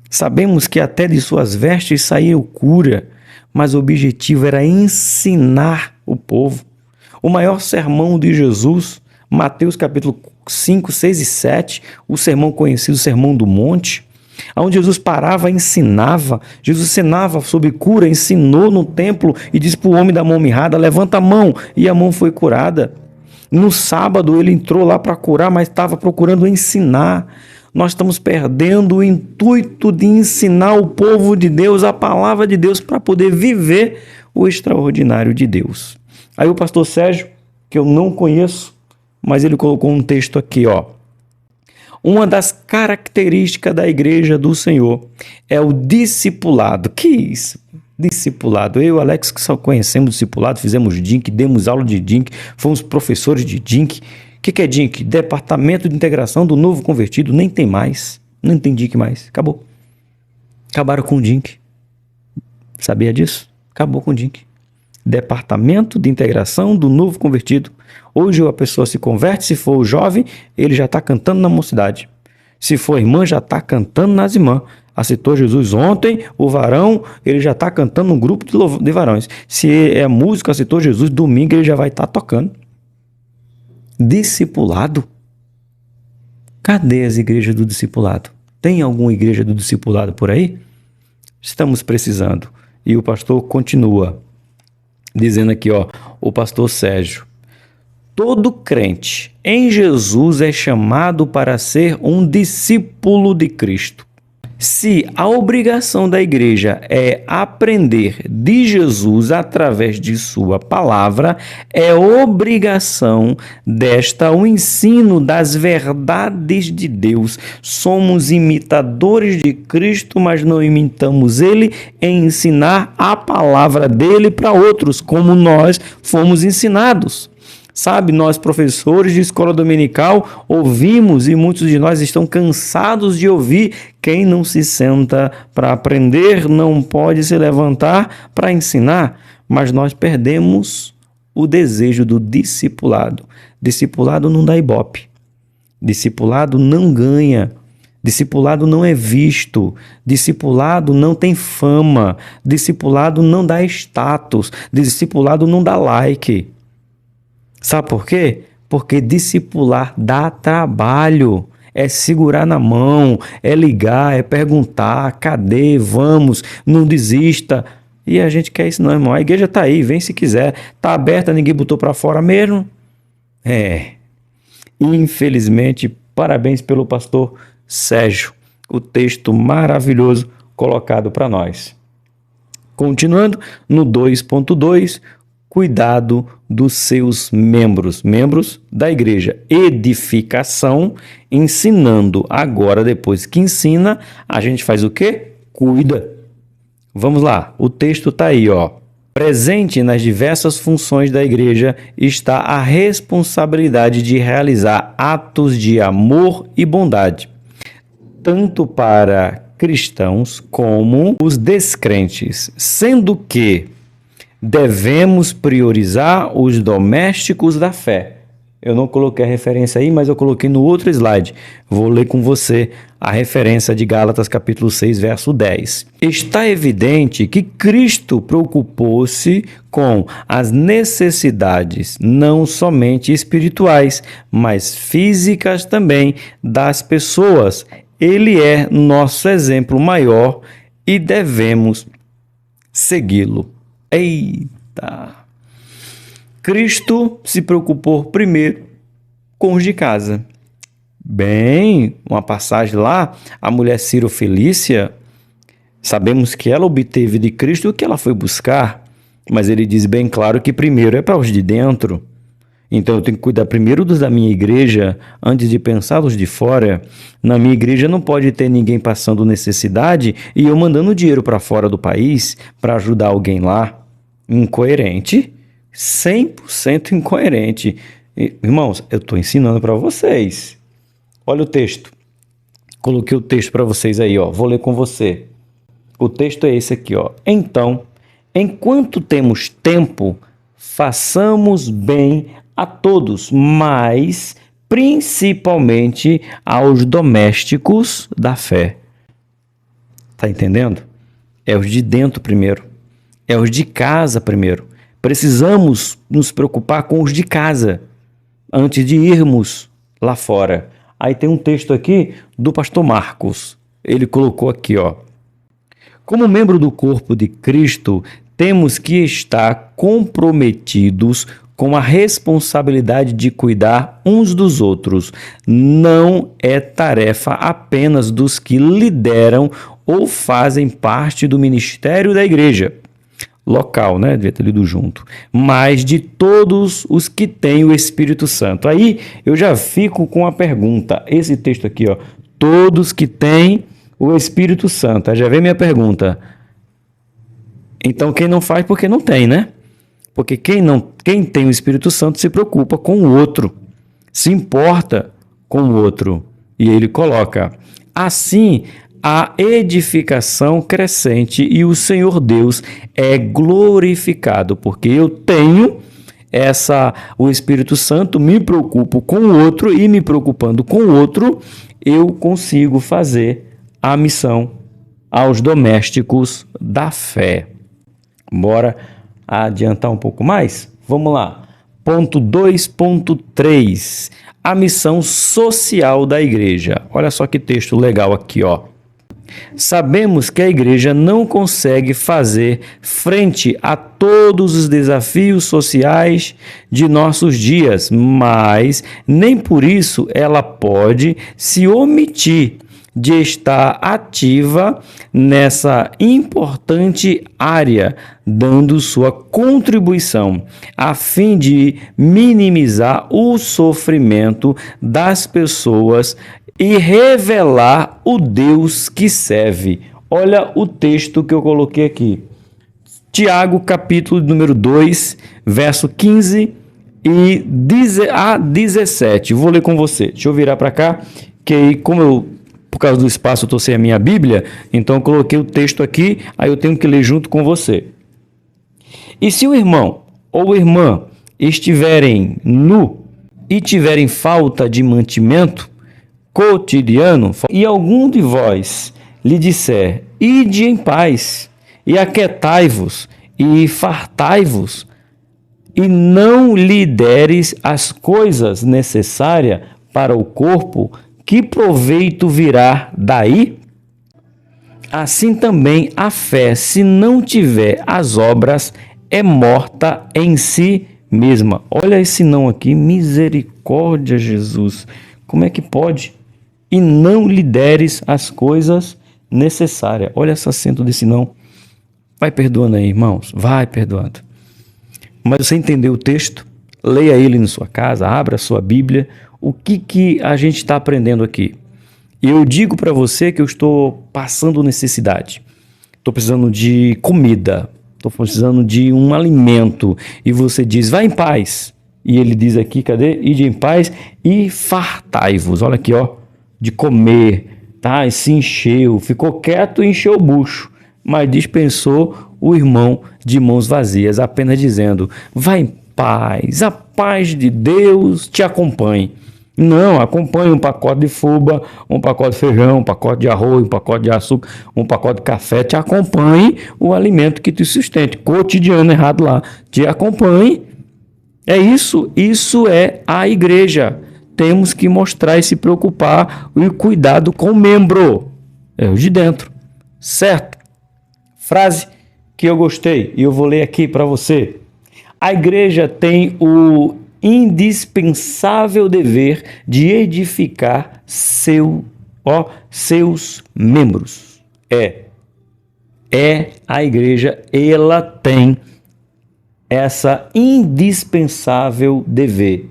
A: Sabemos que até de suas vestes saiu cura, mas o objetivo era ensinar o povo. O maior sermão de Jesus, Mateus capítulo 5, 6 e 7, o sermão conhecido, o Sermão do Monte, onde Jesus parava e ensinava. Jesus ensinava sobre cura, ensinou no templo e disse para o homem da mão mirrada, levanta a mão, e a mão foi curada. No sábado ele entrou lá para curar, mas estava procurando ensinar. Nós estamos perdendo o intuito de ensinar o povo de Deus a palavra de Deus para poder viver o extraordinário de Deus. Aí o pastor Sérgio, que eu não conheço, mas ele colocou um texto aqui, ó. Uma das características da igreja do Senhor é o discipulado. Que isso? Discipulado. Eu e o Alex, que só conhecemos discipulado, fizemos DINC, demos aula de DINC, fomos professores de DINC. que é DINC? Departamento de Integração do Novo Convertido. Nem tem mais. Não tem DINC mais. Acabou. Acabaram com o DINC. Sabia disso? Acabou com o DINC. Departamento de Integração do Novo Convertido. Hoje a pessoa se converte, se for jovem, ele já está cantando na mocidade. Se for irmã, já está cantando nas irmãs. Aceitou Jesus ontem, o varão, ele já está cantando num grupo de varões. Se é músico, aceitou Jesus, domingo ele já vai estar tocando. Discipulado? Cadê as igrejas do discipulado? Tem alguma igreja do discipulado por aí? Estamos precisando. E o pastor continua dizendo aqui, ó, o pastor Sérgio. Todo crente em Jesus é chamado para ser um discípulo de Cristo. Se a obrigação da igreja é aprender de Jesus através de sua palavra, é obrigação desta o ensino das verdades de Deus. Somos imitadores de Cristo, mas não imitamos ele em ensinar a palavra dele para outros, como nós fomos ensinados. Sabe, nós professores de escola dominical ouvimos e muitos de nós estão cansados de ouvir: quem não se senta para aprender não pode se levantar para ensinar. Mas nós perdemos o desejo do discipulado. Discipulado não dá ibope. Discipulado não ganha. Discipulado não é visto. Discipulado não tem fama. Discipulado não dá status. Discipulado não dá like. Sabe por quê? Porque discipular dá trabalho. É segurar na mão, é ligar, é perguntar, cadê, vamos, não desista. E a gente quer isso não, irmão. A igreja está aí, vem se quiser. Está aberta, ninguém botou para fora mesmo. Infelizmente, parabéns pelo pastor Sérgio. O texto maravilhoso colocado para nós. Continuando no 2.2, cuidado dos seus membros da igreja. Edificação, ensinando. Agora, depois que ensina, a gente faz o quê? Cuida. Vamos lá, o texto está aí, ó. Presente nas diversas funções da igreja está a responsabilidade de realizar atos de amor e bondade, tanto para cristãos como os descrentes, sendo que devemos priorizar os domésticos da fé. Eu não coloquei a referência aí, mas eu coloquei no outro slide. Vou ler com você a referência de Gálatas capítulo 6, verso 10. Está evidente que Cristo preocupou-se com as necessidades não somente espirituais, mas físicas também das pessoas. Ele é nosso exemplo maior e devemos segui-lo. Eita! Cristo se preocupou primeiro com os de casa. Bem, uma passagem lá, a mulher Ciro Felícia, sabemos que ela obteve de Cristo o que ela foi buscar, mas ele diz bem claro que primeiro é para os de dentro. Então eu tenho que cuidar primeiro dos da minha igreja antes de pensar dos de fora. Na minha igreja não pode ter ninguém passando necessidade e eu mandando dinheiro para fora do país para ajudar alguém lá. Incoerente, 100% incoerente. Irmãos, eu estou ensinando para vocês. Olha o texto. Coloquei o texto para vocês aí, ó. Vou ler com você. O texto é esse aqui, ó. Então, enquanto temos tempo, façamos bem a todos, mas principalmente aos domésticos da fé. Tá entendendo? É os de dentro primeiro. É os de casa primeiro. Precisamos nos preocupar com os de casa antes de irmos lá fora. Aí tem um texto aqui do pastor Marcos. Ele colocou aqui, ó. Como membro do corpo de Cristo, temos que estar comprometidos com a responsabilidade de cuidar uns dos outros. Não é tarefa apenas dos que lideram ou fazem parte do ministério da igreja local, né? Devia ter lido junto. Mas de todos os que têm o Espírito Santo. Aí eu já fico com a pergunta. Esse texto aqui, ó. Todos que têm o Espírito Santo. Aí já vem minha pergunta. Então quem não faz porque não tem, né? Porque quem tem o Espírito Santo se preocupa com o outro. se importa com o outro. E ele coloca: assim, a edificação crescente e o Senhor Deus é glorificado, porque eu tenho o Espírito Santo, me preocupo com o outro e me preocupando com o outro, eu consigo fazer a missão aos domésticos da fé. Bora adiantar um pouco mais? Vamos lá. Ponto 2.3. A missão social da igreja. Olha só que texto legal aqui, ó. Sabemos que a igreja não consegue fazer frente a todos os desafios sociais de nossos dias, mas nem por isso ela pode se omitir de estar ativa nessa importante área, dando sua contribuição a fim de minimizar o sofrimento das pessoas e revelar o Deus que serve. Olha o texto que eu coloquei aqui. Tiago, capítulo número 2, verso 15 a 17. Vou ler com você. Deixa eu virar para cá, que aí, como eu, por causa do espaço, eu estou sem a minha Bíblia, então eu coloquei o texto aqui, aí eu tenho que ler junto com você. E se o irmão ou irmã estiverem nu e tiverem falta de mantimento cotidiano, e algum de vós lhe disser: ide em paz, e aquietai-vos, e fartai-vos, e não lhe deres as coisas necessárias para o corpo, que proveito virá daí? Assim também a fé, se não tiver as obras, é morta em si mesma. Olha esse não aqui, misericórdia, Jesus. Como é que pode? E não lhe deres as coisas necessárias. Olha esse acento desse não. Vai perdoando aí, irmãos. Vai perdoando. Mas você entendeu o texto? Leia ele na sua casa, abra a sua Bíblia. O que a gente está aprendendo aqui? Eu digo para você que eu estou passando necessidade. Estou precisando de comida. Estou precisando de um alimento. E você diz: vai em paz. E ele diz aqui, cadê? Ide em paz e fartai-vos. Olha aqui, ó. De comer, tá? E se encheu, ficou quieto e encheu o bucho, mas dispensou o irmão de mãos vazias, apenas dizendo: vai em paz, a paz de Deus te acompanhe. Não, acompanhe um pacote de fubá, um pacote de feijão, um pacote de arroz, um pacote de açúcar, um pacote de café, te acompanhe o alimento que te sustente, cotidiano errado lá, te acompanhe. É isso é a igreja. Temos que mostrar e se preocupar e cuidado com o membro, é o de dentro, certo? Frase que eu gostei e eu vou ler aqui para você. A igreja tem o indispensável dever de edificar seus membros. A igreja, ela tem essa indispensável dever,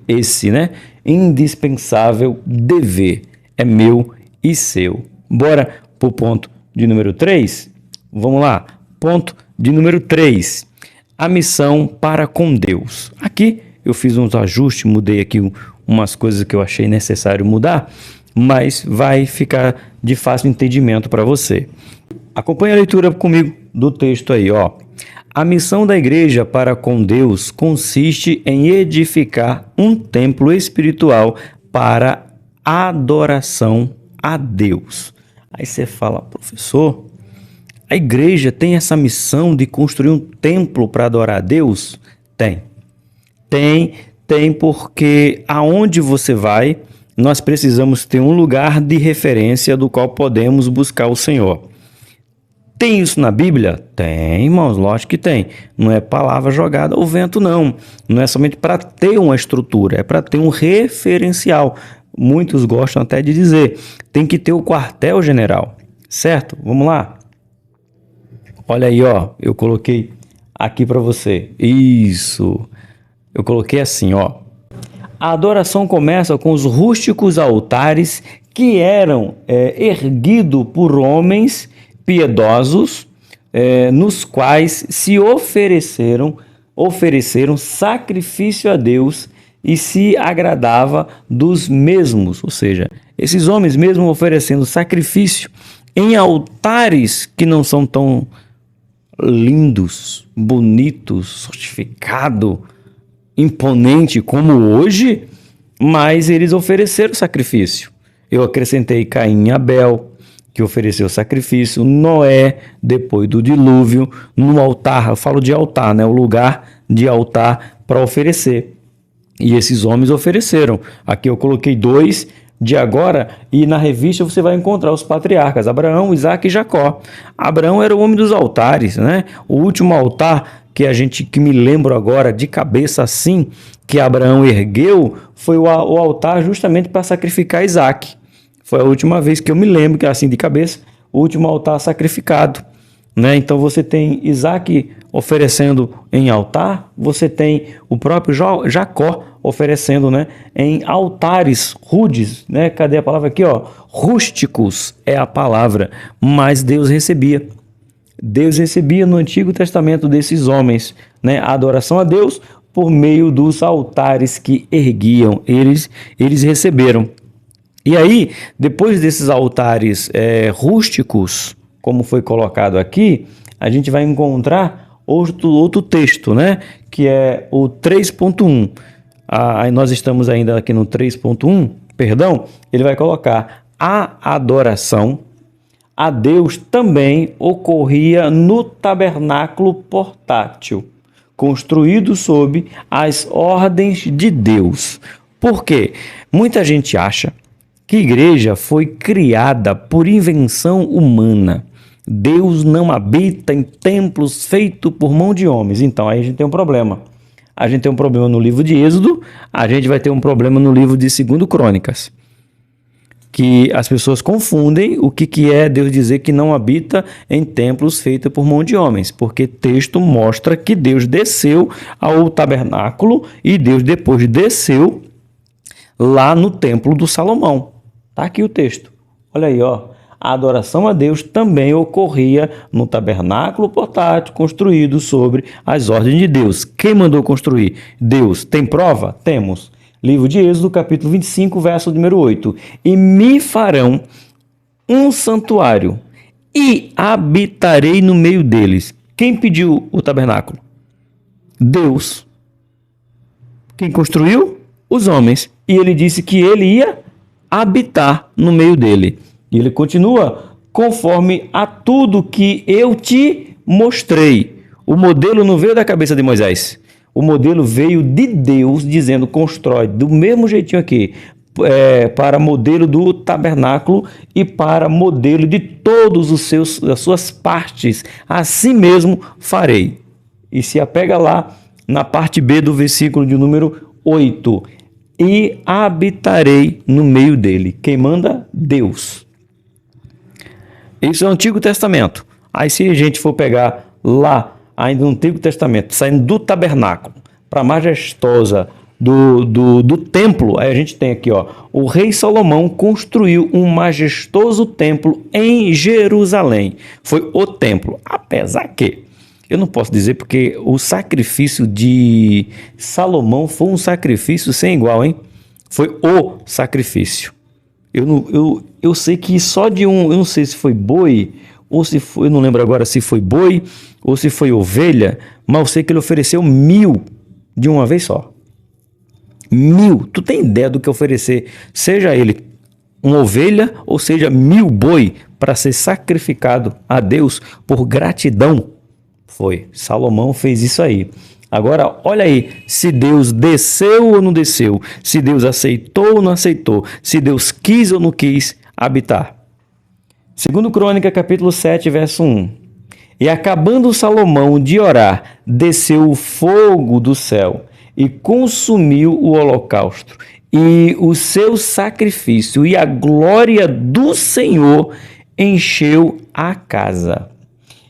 A: indispensável dever, é meu e seu. Bora pro ponto de número 3? Vamos lá, ponto de número 3, a missão para com Deus. Aqui eu fiz uns ajustes, mudei aqui umas coisas que eu achei necessário mudar, mas vai ficar de fácil entendimento para você. Acompanhe a leitura comigo do texto aí, ó. A missão da igreja para com Deus consiste em edificar um templo espiritual para adoração a Deus. Aí você fala: professor, a igreja tem essa missão de construir um templo para adorar a Deus? Tem, porque aonde você vai, nós precisamos ter um lugar de referência do qual podemos buscar o Senhor. Tem isso na Bíblia? Tem, irmãos, lógico que tem. Não é palavra jogada ao vento, não. Não é somente para ter uma estrutura, é para ter um referencial. Muitos gostam até de dizer, tem que ter o quartel-general, certo? Vamos lá? Olha aí, ó, eu coloquei aqui para você. Isso. Eu coloquei assim, ó. A adoração começa com os rústicos altares que eram erguidos por homens piedosos, nos quais se ofereceram sacrifício a Deus e se agradava dos mesmos, ou seja, esses homens mesmo oferecendo sacrifício em altares que não são tão lindos, bonitos, sofisticados, imponente como hoje, mas eles ofereceram sacrifício. Eu acrescentei Caim e Abel, que ofereceu sacrifício, Noé, depois do dilúvio, no altar, eu falo de altar, né? O lugar de altar para oferecer. E esses homens ofereceram. Aqui eu coloquei 2 de agora, e na revista você vai encontrar os patriarcas, Abraão, Isaque e Jacó. Abraão era o homem dos altares, né? O último altar que me lembro agora de cabeça assim, que Abraão ergueu, foi o altar justamente para sacrificar Isaque. Foi a última vez que eu me lembro, que assim de cabeça, o último altar sacrificado, né? Então você tem Isaque oferecendo em altar, você tem o próprio Jacó oferecendo, né, em altares rudes, né? Cadê a palavra aqui, ó? Rústicos é a palavra, mas Deus recebia. Deus recebia no Antigo Testamento desses homens, né, a adoração a Deus por meio dos altares que erguiam. Eles receberam. E aí, depois desses altares rústicos, como foi colocado aqui, a gente vai encontrar outro texto, né? Que é o 3.1. Aí nós estamos ainda aqui no 3.1, perdão, ele vai colocar a adoração a Deus também ocorria no tabernáculo portátil, construído sob as ordens de Deus. Por quê? Muita gente acha que a igreja foi criada por invenção humana. Deus não habita em templos feitos por mão de homens. Então aí a gente tem um problema. A gente tem um problema no livro de Êxodo, a gente vai ter um problema no livro de 2 Crônicas. Que as pessoas confundem o que é Deus dizer que não habita em templos feitos por mão de homens, porque texto mostra que Deus desceu ao tabernáculo e Deus depois desceu lá no templo do Salomão. Tá aqui o texto. Olha aí, ó. A adoração a Deus também ocorria no tabernáculo portátil construído sobre as ordens de Deus. Quem mandou construir? Deus. Tem prova? Temos. Livro de Êxodo, capítulo 25, verso número 8. E me farão um santuário e habitarei no meio deles. Quem pediu o tabernáculo? Deus. Quem construiu? Os homens. E ele disse que ele ia habitar no meio dele. E ele continua, conforme a tudo que eu te mostrei. O modelo não veio da cabeça de Moisés. O modelo veio de Deus, dizendo, constrói do mesmo jeitinho aqui, para modelo do tabernáculo e para modelo de todos as suas partes. Assim mesmo farei. E se apega lá na parte B do versículo de número 8. E habitarei no meio dele. Quem manda? Deus. Isso é o Antigo Testamento. Aí se a gente for pegar lá, ainda no Antigo Testamento, saindo do tabernáculo para a majestosa do templo, aí a gente tem aqui, ó, o rei Salomão construiu um majestoso templo em Jerusalém. Foi o templo, apesar que, eu não posso dizer porque o sacrifício de Salomão foi um sacrifício sem igual, hein? Foi o sacrifício. Eu sei que só de eu não sei se foi boi, ou se foi, eu não lembro agora se foi boi ou se foi ovelha, mas eu sei que ele ofereceu 1000 de uma vez só. 1000. Tu tem ideia do que oferecer? Seja ele uma ovelha ou seja 1000 boi para ser sacrificado a Deus por gratidão. Foi. Salomão fez isso aí. Agora, olha aí, se Deus desceu ou não desceu, se Deus aceitou ou não aceitou, se Deus quis ou não quis habitar. 2 Crônica, capítulo 7, verso 1. E acabando Salomão de orar, desceu o fogo do céu e consumiu o holocausto e o seu sacrifício, e a glória do Senhor encheu a casa.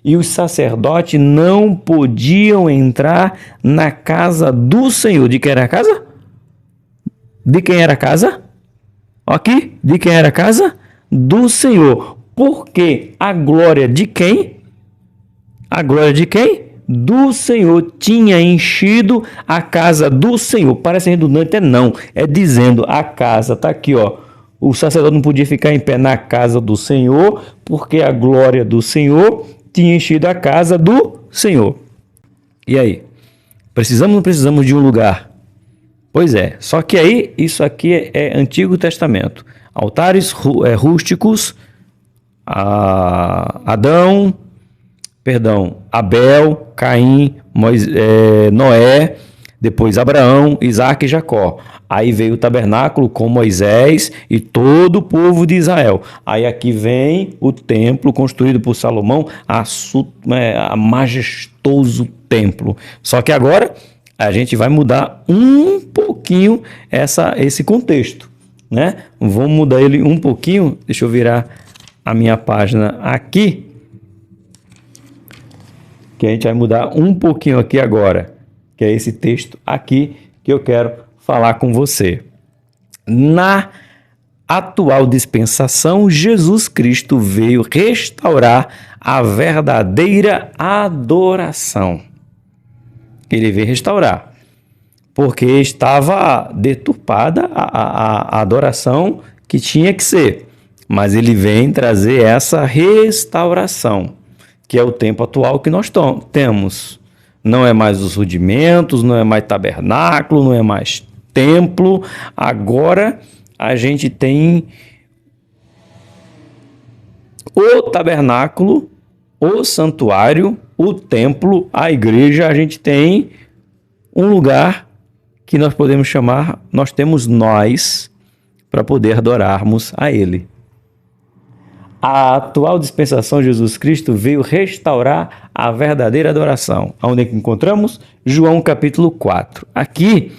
A: E os sacerdotes não podiam entrar na casa do Senhor. De quem era a casa? De quem era a casa? Aqui, de quem era a casa? Do Senhor. Porque a glória de quem? A glória de quem? do Senhor tinha enchido a casa do Senhor. Parece redundante, não. É dizendo a casa, tá aqui, ó. O sacerdote não podia ficar em pé na casa do Senhor, porque a glória do Senhor tinha enchido a casa do Senhor. E aí? Precisamos ou não precisamos de um lugar? Pois é, só que aí isso aqui é Antigo Testamento. Altares rústicos, Abel, Caim, Noé, depois Abraão, Isaac e Jacó. Aí veio o tabernáculo com Moisés e todo o povo de Israel. Aí aqui vem o templo construído por Salomão, a majestoso templo. Só que agora a gente vai mudar um pouquinho esse contexto, né? Vamos mudar ele um pouquinho. Deixa eu virar a minha página aqui, que a gente vai mudar um pouquinho aqui agora, que é esse texto aqui que eu quero falar com você. Na atual dispensação, Jesus Cristo veio restaurar a verdadeira adoração. Ele veio restaurar, porque estava deturpada a adoração que tinha que ser. Mas ele vem trazer essa restauração, que é o tempo atual que nós temos. Não é mais os rudimentos, não é mais tabernáculo, não é mais templo. Agora a gente tem o tabernáculo, o santuário, o templo, a igreja. A gente tem um lugar que nós podemos chamar, nós temos nós, para poder adorarmos a Ele. A atual dispensação de Jesus Cristo veio restaurar a verdadeira adoração. Onde é que encontramos? João capítulo 4. Aqui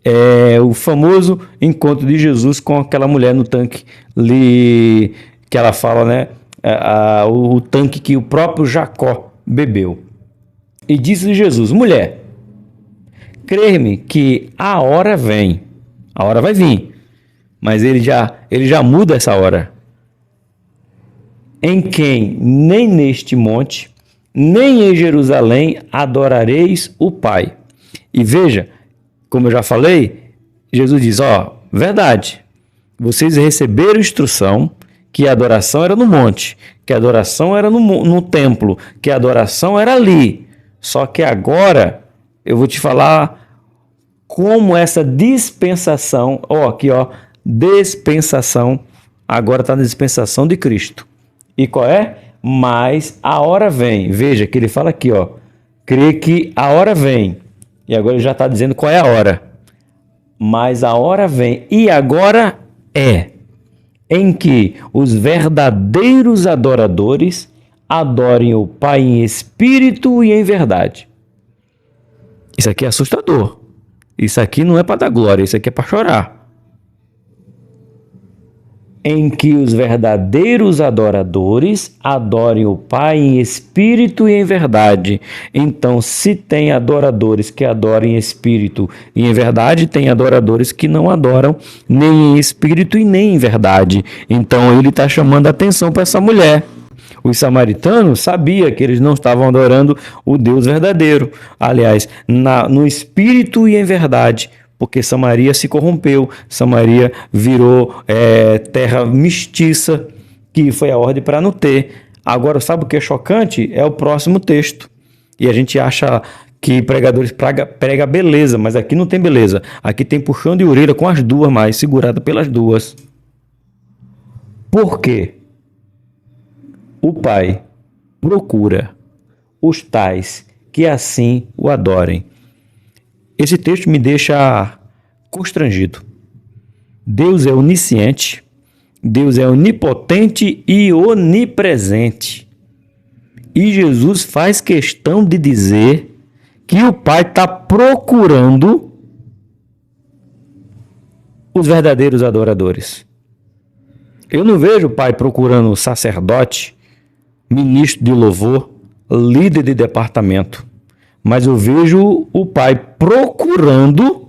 A: é o famoso encontro de Jesus com aquela mulher no tanque ali, que ela fala, né? O tanque que o próprio Jacó bebeu. E disse Jesus: mulher, crê-me que a hora vem. A hora vai vir. Mas ele já muda essa hora. Em quem nem neste monte, nem em Jerusalém adorareis o Pai. E veja, como eu já falei, Jesus diz, verdade, vocês receberam instrução que a adoração era no monte, que a adoração era no templo, que a adoração era ali. Só que agora eu vou te falar como essa dispensação, dispensação, agora está na dispensação de Cristo. E qual é? Mas a hora vem. Veja que ele fala aqui, crê que a hora vem. E agora ele já está dizendo qual é a hora. Mas a hora vem. E agora é em que os verdadeiros adoradores adorem o Pai em espírito e em verdade. Isso aqui é assustador. Isso aqui não é para dar glória, isso aqui é para chorar. Em que os verdadeiros adoradores adorem o Pai em espírito e em verdade. Então, se tem adoradores que adorem em espírito e em verdade, tem adoradores que não adoram nem em espírito e nem em verdade. Então, ele está chamando a atenção para essa mulher. Os samaritanos sabiam que eles não estavam adorando o Deus verdadeiro. Aliás, no espírito e em verdade. Porque Samaria se corrompeu, Samaria virou terra mestiça, que foi a ordem para não ter. Agora, sabe o que é chocante? É o próximo texto. E a gente acha que pregadores prega beleza, mas aqui não tem beleza. Aqui tem puxão de orelha com as duas mais, segurada pelas duas. Por quê? O Pai procura os tais que assim o adorem. Esse texto me deixa constrangido. Deus é onisciente, Deus é onipotente e onipresente. E Jesus faz questão de dizer que o Pai está procurando os verdadeiros adoradores. Eu não vejo o Pai procurando sacerdote, ministro de louvor, líder de departamento. Mas eu vejo o Pai procurando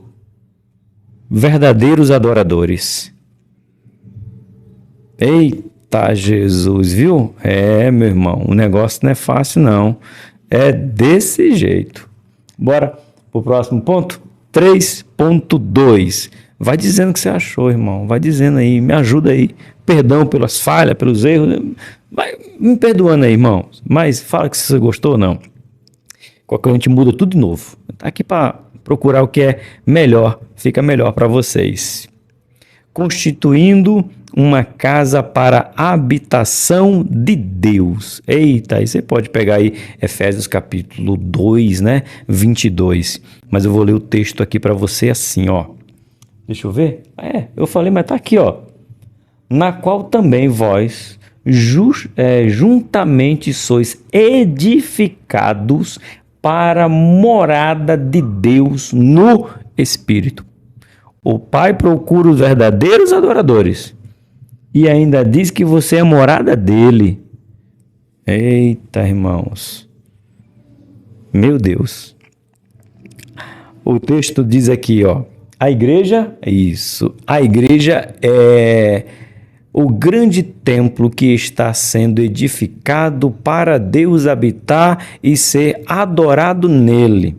A: verdadeiros adoradores. Eita Jesus, viu? Meu irmão, o negócio não é fácil não. É desse jeito. Bora pro próximo ponto? 3.2. Vai dizendo o que você achou, irmão. Vai dizendo aí, me ajuda aí. Perdão pelas falhas, pelos erros. Vai me perdoando aí, irmão. Mas fala que você gostou ou não. Qualquer um a gente muda tudo de novo. Tá aqui para procurar o que é melhor, fica melhor para vocês. Constituindo uma casa para habitação de Deus. Eita, aí você pode pegar aí Efésios capítulo 2, né? 22. Mas eu vou ler o texto aqui para você assim, ó. Deixa eu ver. Eu falei, mas tá aqui, ó. Na qual também vós juntamente sois edificados para a morada de Deus no Espírito. O Pai procura os verdadeiros adoradores e ainda diz que você é morada dele. Eita, irmãos. Meu Deus. O texto diz aqui, ó. A igreja é o grande templo que está sendo edificado para Deus habitar e ser adorado nele.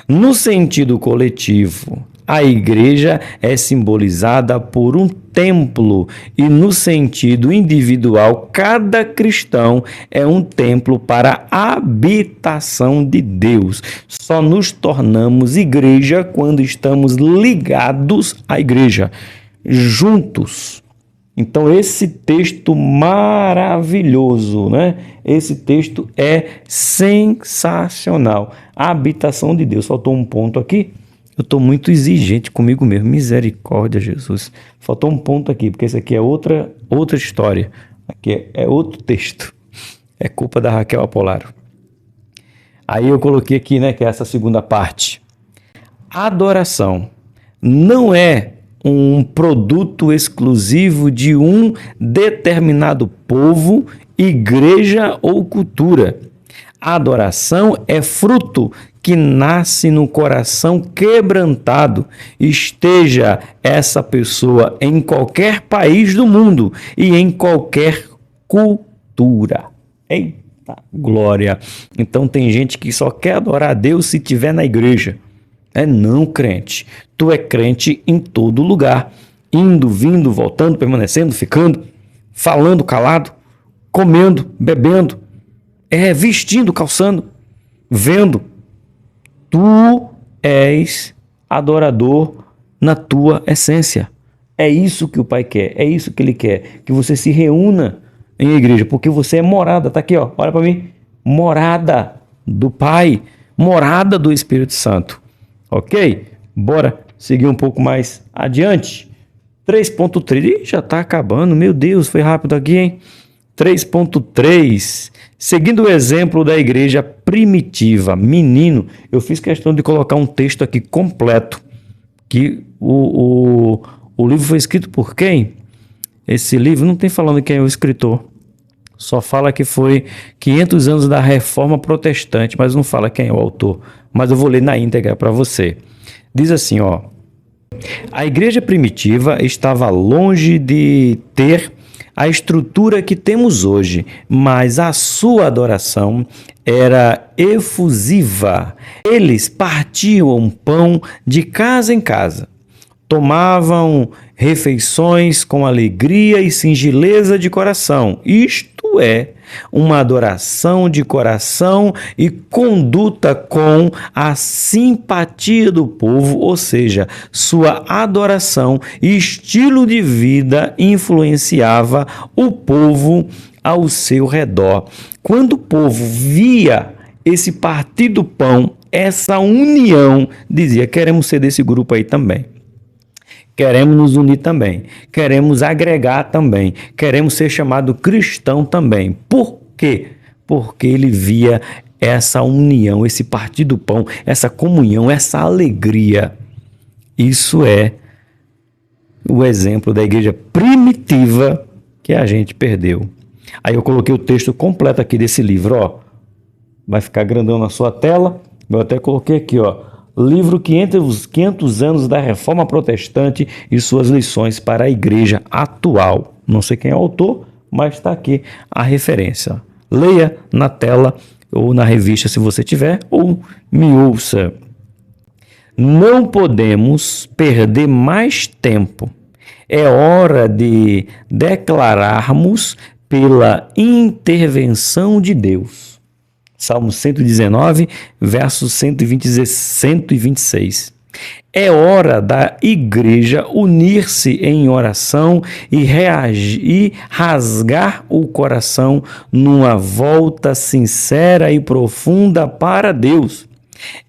A: No sentido coletivo, a igreja é simbolizada por um templo e no sentido individual, cada cristão é um templo para a habitação de Deus. Só nos tornamos igreja quando estamos ligados à igreja, juntos. Então, esse texto maravilhoso, né? Esse texto é sensacional. A habitação de Deus. Faltou um ponto aqui. Eu estou muito exigente comigo mesmo. Misericórdia, Jesus. Faltou um ponto aqui, porque esse aqui é outra história. Aqui é outro texto. É culpa da Raquel Apolaro. Aí eu coloquei aqui, né, que é essa segunda parte. Adoração não é um produto exclusivo de um determinado povo, igreja ou cultura. A adoração é fruto que nasce no coração quebrantado, esteja essa pessoa em qualquer país do mundo e em qualquer cultura. Eita glória! Então tem gente que só quer adorar a Deus se estiver na igreja. Não, crente. Tu é crente em todo lugar. Indo, vindo, voltando, permanecendo, ficando, falando, calado, comendo, bebendo, vestindo, calçando, vendo. Tu és adorador na tua essência. É isso que o Pai quer, é isso que Ele quer, que você se reúna em igreja, porque você é morada, tá aqui, ó, olha para mim, morada do Pai, morada do Espírito Santo. Ok? Bora seguir um pouco mais adiante. 3.3, já está acabando, meu Deus, foi rápido aqui, hein? 3.3, seguindo o exemplo da igreja primitiva, menino, eu fiz questão de colocar um texto aqui completo, que o livro foi escrito por quem? Esse livro não tem falando quem é o escritor, só fala que foi 500 anos da Reforma Protestante, mas não fala quem é o autor, mas eu vou ler na íntegra para você. Diz assim, ó, a igreja primitiva estava longe de ter a estrutura que temos hoje, mas a sua adoração era efusiva. Eles partiam pão de casa em casa, tomavam refeições com alegria e singeleza de coração. Isto é, uma adoração de coração e conduta com a simpatia do povo, ou seja, sua adoração e estilo de vida influenciava o povo ao seu redor. Quando o povo via esse partir do pão, essa união, dizia, queremos ser desse grupo aí também. Queremos nos unir também, queremos agregar também, queremos ser chamado cristão também. Por quê? Porque ele via essa união, esse partir do pão, essa comunhão, essa alegria. Isso é o exemplo da igreja primitiva que a gente perdeu. Aí eu coloquei o texto completo aqui desse livro, ó. Vai ficar grandão na sua tela. Eu até coloquei aqui, ó. Livro 500 anos da Reforma Protestante e suas lições para a igreja atual. Não sei quem é o autor, mas está aqui a referência. Leia na tela, ou na revista se você tiver, ou me ouça. Não podemos perder mais tempo. É hora de declararmos pela intervenção de Deus. Salmo 119, versos 126. É hora da igreja unir-se em oração e rasgar o coração numa volta sincera e profunda para Deus.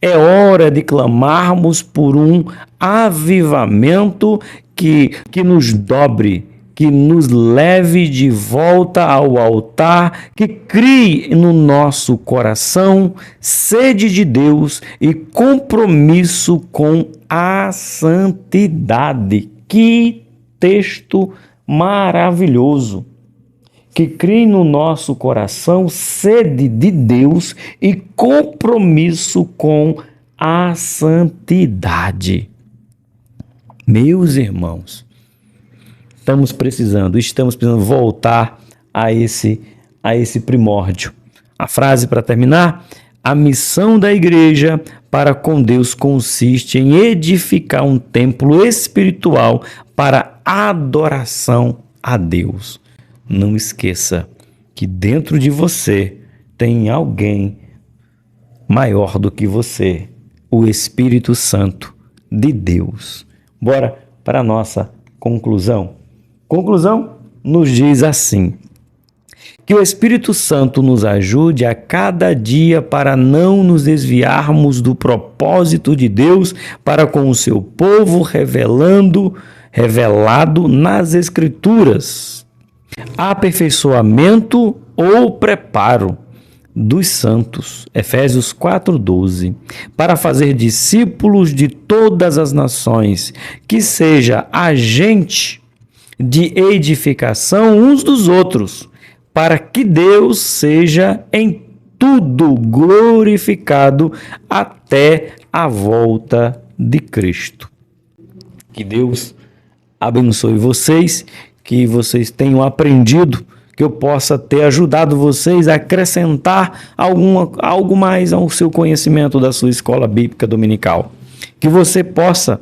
A: É hora de clamarmos por um avivamento que nos dobre, que nos leve de volta ao altar, que crie no nosso coração sede de Deus e compromisso com a santidade. Que texto maravilhoso! Que crie no nosso coração sede de Deus e compromisso com a santidade. Meus irmãos, estamos precisando voltar a esse primórdio. A frase para terminar: a missão da igreja para com Deus consiste em edificar um templo espiritual para adoração a Deus. Não esqueça que dentro de você tem alguém maior do que você, o Espírito Santo de Deus. Bora para a nossa conclusão. Conclusão nos diz assim: que o Espírito Santo nos ajude a cada dia para não nos desviarmos do propósito de Deus para com o seu povo revelado nas Escrituras. Aperfeiçoamento ou preparo dos santos, Efésios 4:12, para fazer discípulos de todas as nações, que seja agente de edificação uns dos outros, para que Deus seja em tudo glorificado até a volta de Cristo. Que Deus abençoe vocês, que vocês tenham aprendido, que eu possa ter ajudado vocês a acrescentar algo mais ao seu conhecimento da sua escola bíblica dominical. Que você possa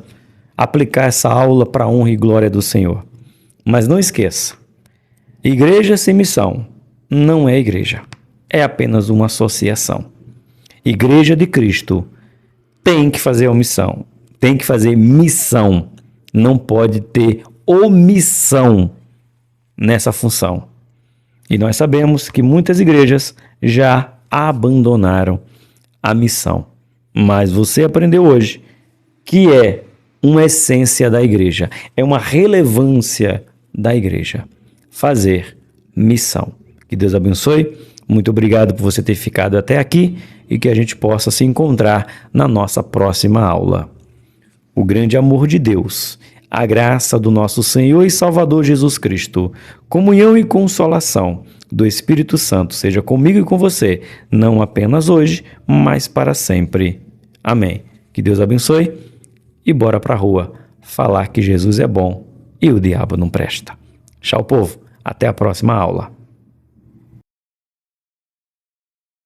A: aplicar essa aula para a honra e glória do Senhor. Mas não esqueça, igreja sem missão não é igreja, é apenas uma associação. Igreja de Cristo tem que fazer omissão, tem que fazer missão, não pode ter omissão nessa função. E nós sabemos que muitas igrejas já abandonaram a missão. Mas você aprendeu hoje que é uma essência da igreja, é uma relevância da igreja, fazer missão. Que Deus abençoe. Muito obrigado por você ter ficado até aqui e que a gente possa se encontrar na nossa próxima aula. O grande amor de Deus, a graça do nosso Senhor e Salvador Jesus Cristo, comunhão e consolação do Espírito Santo seja comigo e com você, não apenas hoje, mas para sempre. Amém. Que Deus abençoe e bora pra rua falar que Jesus é bom e o diabo não presta. Tchau, povo. Até a próxima aula.